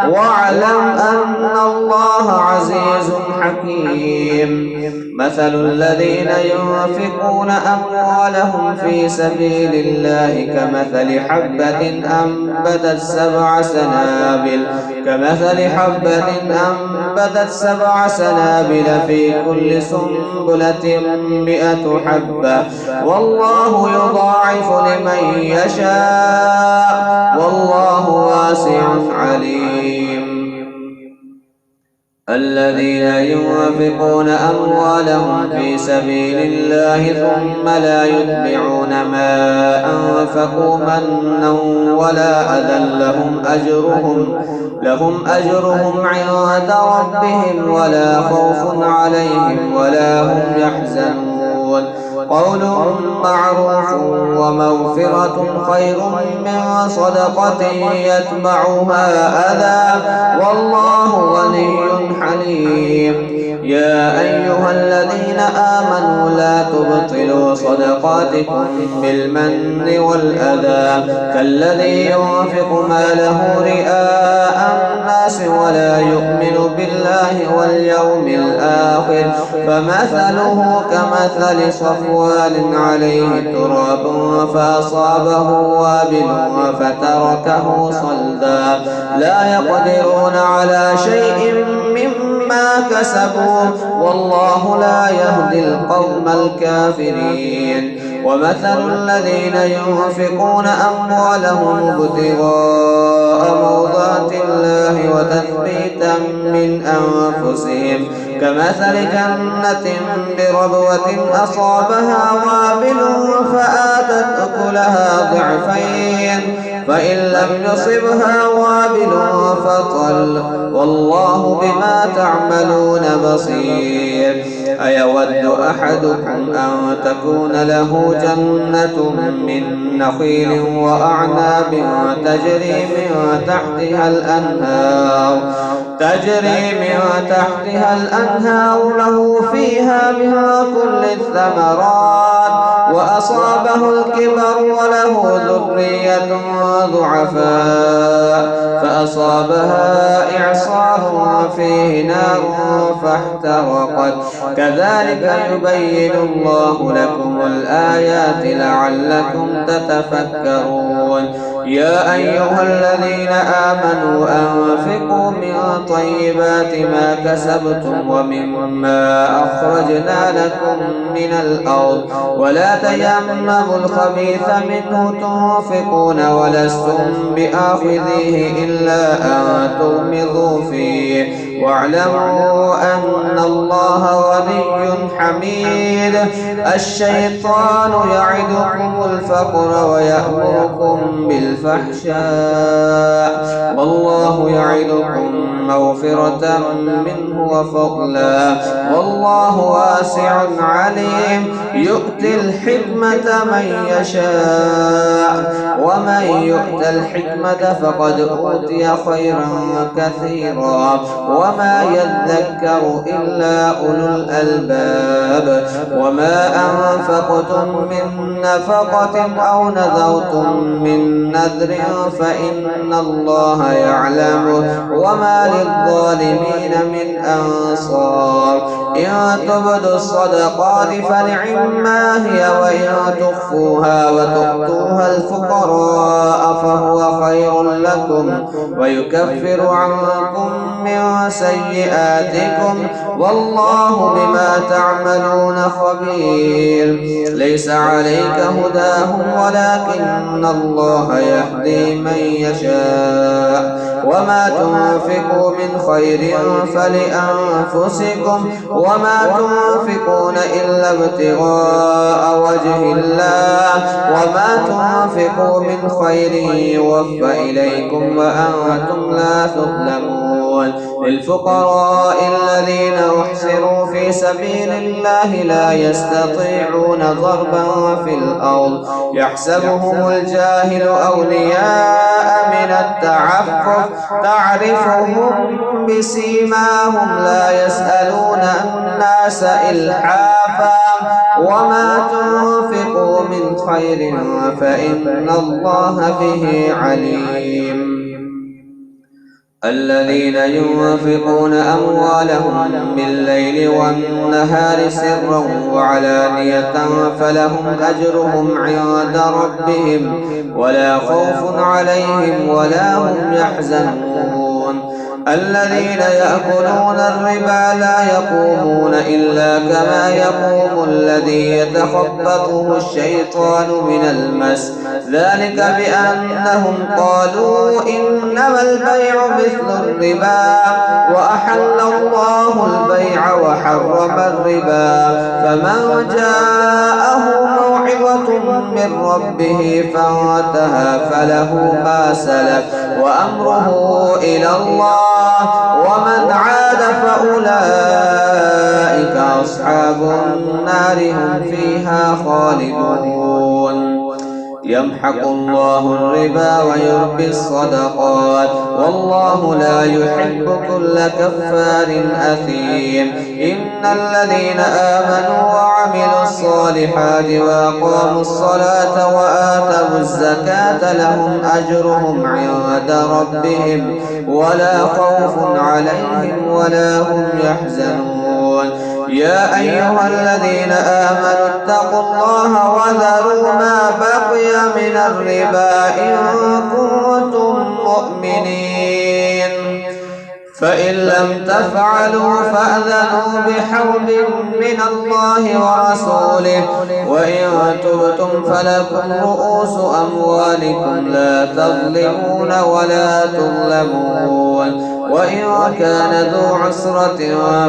واعلم أن الله عزيز حكيم. مثل الذين ينفقون أموالهم في سبيل الله كمثل حبة أنبتت 7 سنابل سنابل كمثل حبة أنبتت 7 سنابل في كل سنبلة 100 حبة والله يضاعف لمن يشاء والله واسع عليم. الذين ينفقون أموالهم في سبيل الله ثم لا يتبعون ما أنفقوا منا ولا أذى لهم أجرهم عند ربهم ولا خوف عليهم ولا هم يحزنون. قول معروف ومغفرة خير من صدقة يتبعها أذى والله غني حليم. يا أيها الذين آمنوا لا تبطلوا صدقاتكم بالمن والأذى كالذي ينفق ماله رئاء الناس ولا يؤمن بالله واليوم الآخر فمثله كمثل صفوان عليه تراب فأصابه وابل فتركه صلدا لا يقدرون على شيء مما كسبوا والله لا يهدي القوم الكافرين. ومثل الذين ينفقون أموالهم ابتغاء مرضات الله وتثبيتا من أنفسهم كمثل جنة بربوة أصابها وابل فآتت أكلها ضعفين فإن لم يصبها وابل فطل والله بما تعملون بصير. أيود أحدكم أن تكون له جنة من نخيل وأعناب تجري من تحتها الأنهار له فيها من كل الثمرات وأصابه الكبر وله ذرية ضعفاء فأصابها إعصار فيه نار فاحترقت كذلك يبين الله لكم الآيات لعلكم تتفكرون. يا أيها الذين آمنوا أنفقوا من طيبات ما كسبتم ومما أخرجنا لكم من الأرض ولا تيمموا الخبيث منه تنفقون ولستم بآخذيه إلا أن تغمضوا فيه واعلموا أن الله غني حميد. الشيطان يعدكم الفقر ويأمركم بالفحشاء والله يعدكم مغفرة منه وفضلا والله واسع عليم. يؤتي الحكمة من يشاء ومن يؤت الحكمة فقد أوتي خيرا كثيرا وما يذكر إلا أولو الألباب. وما أنفقتم من نفقة أو نذرتم من نذر فإن الله يعلمه وما للظالمين من أنصار. إن تبدوا الصدقات فنعما هي وإن تخفوها وتؤتوها الفقراء فهو خير لكم ويكفر عنكم من سيئاتكم والله بما تعملون خبير. ليس عليك هداهم ولكن الله يهدي من يشاء وما تنفقوا من خير فلأنفسكم وما تنفقون إلا ابتغاء وجه الله وما تنفقوا من خير يوفى إليكم وأنتم لا تظلمون. للفقراء الذين أحصروا في سبيل الله لا يستطيعون ضربا في الأرض يحسبهم الجاهل أولياء من التعفف تعرفهم بسيماهم لا يسألون الناس إلحافا وما تنفقوا من خير فإن الله به عليم. الذين ينفقون أموالهم بالليل والنهار سرا وعلانية فلهم أجرهم عند ربهم ولا خوف عليهم ولا هم يحزنون. الذين يأكلون الربا لا يقومون إلا كما يقوم الذي يتخبطه الشيطان من المس، ذلك بأنهم قالوا إنما البيع مثل الربا وأحل الله البيع وحرم الربا، فمن جاءه موعظة من ربه فانتهى فله ما سلف وأمره إلى الله ومن عاد فأولئك أصحاب النار هم فيها خالدون. يمحق الله الربا ويربي الصدقات والله لا يحب كل كفار أثيم. إن الذين آمنوا وعملوا الصالحات وأقاموا الصلاة وآتوا الزكاة لهم أجرهم عند ربهم ولا خوف عليهم ولا هم يحزنون. يا أيها الذين آمنوا اتقوا الله وذروا ما بقي من الربا إن كنتم مؤمنين، فإن لم تفعلوا فأذنوا بحرب من الله ورسوله، وإن تبتم فلكم رؤوس أموالكم لا تظلمون ولا تظلمون. وإن كان ذو عسرة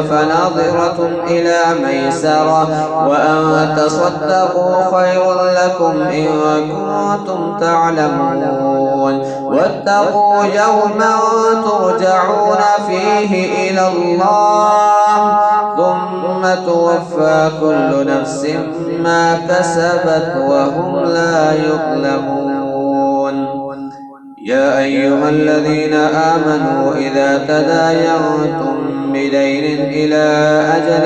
فنظرة إلى ميسرة وأن تصدقوا خير لكم إن كنتم تعلمون. واتقوا يوما ترجعون فيه إلى الله ثم توفى كل نفس ما كسبت وهم لا يظلمون. يا أيها الذين آمنوا إذا تداينتم بدين إلى أجل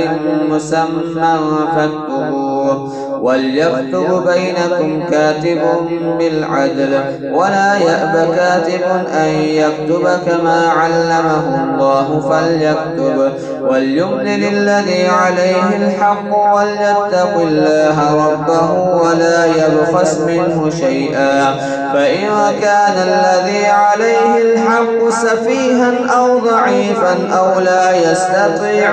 مسمى فاكتبوه وليكتب بينكم كاتب بالعدل ولا يأب كاتب أن يكتب كما علمه الله فليكتب وليملل الذي عليه الحق وليتق الله ربه ولا يبخس منه شيئا، فإن كان الذي عليه الحق سفيها أو ضعيفا أو لا يستطيع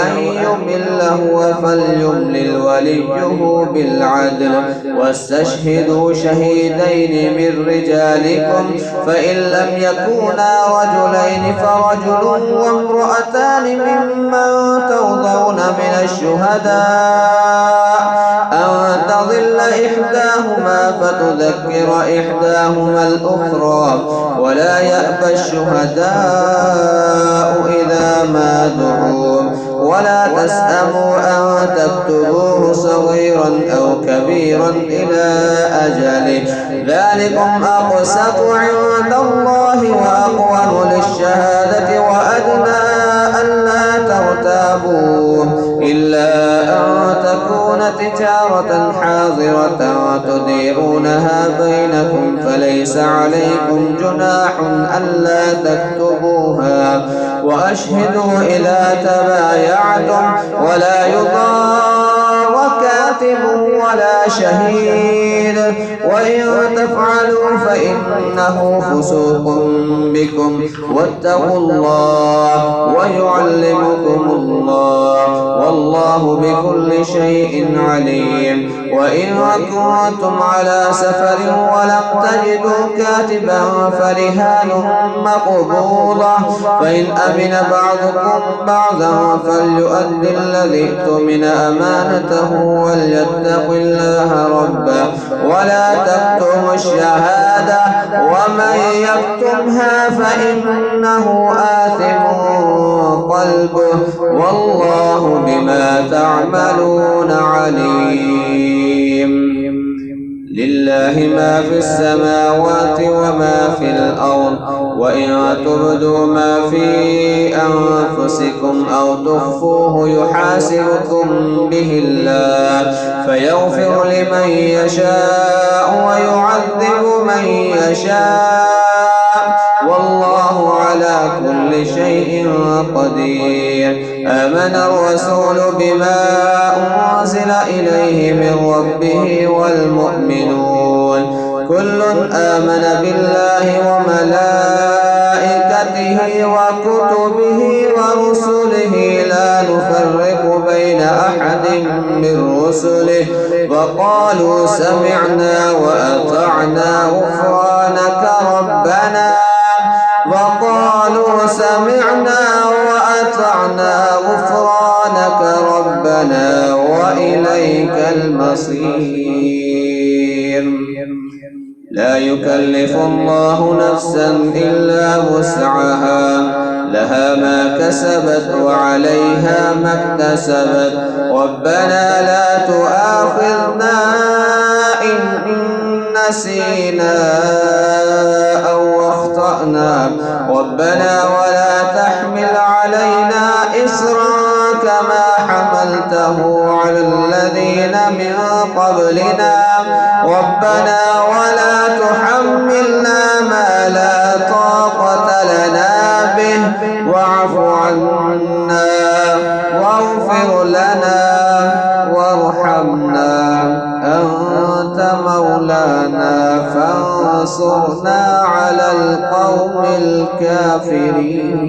أن يمل هو فليملل وليه بالعدل واستشهدوا شهيدين من رجالكم فإن لم يكونا رجلين فرجل وامرأتان ممن ترضون من الشهداء أن تضل إحداهما فتذكر إحداهما الأخرى ولا يأبى الشهداء إذا ما دعوا ولا تسأموا أن تكتبوه صغيرا أو كبيرا إلى أجله ذلكم أقسط عند الله وأقوم للشهادة وأدنى ألا ترتابوا إلا أن تكون تجارة حاضرة تديرونها بينكم فليس عليكم جناح ألا تكتبوها وأشهدوا إذا تبايعتم ولا يضار كاتب ولا شهيد وإن تفعلوا فإنه فسوق بكم واتقوا الله ويعلمكم الله والله بكل شيء عليم. وإن كنتم على سفر ولم تجدوا كاتبا فرهان مقبوضة فإن أمن بعضكم بعضا فليؤدي الذي اؤتمن أمانته وليتق الله ربه ولا تكتموا الشهادة ومن يكتمها فإنه آثم قلبه والله بما تعملون عليم. لله ولله ما في السماوات وما في الأرض وإن تبدوا ما في أنفسكم أو تخفوه يحاسبكم به الله فيغفر لمن يشاء ويعذب من يشاء والله على كل شيء قدير. آمن الرسول بما أنزل إليه من ربه والمؤمنون كل آمن بالله وملائكته وكتبه ورسله لا نفرق بين أحد من رسله وقالوا سمعنا وأطعنا غفرانك ربنا وإليك المصير. لا يكلف الله نفسا إلا وسعها لها ما كسبت وعليها ما اكتسبت ربنا لا تؤاخذنا إن نسينا أو أخطأنا ربنا ولا تحمل علينا إصرا كما حملته على الذين من قبلنا ربنا ولا تحملنا ما لا طاقة لنا به واعف عنا واغفر لنا وارحمنا أنت مولانا فانصرنا على القوم الكافرين.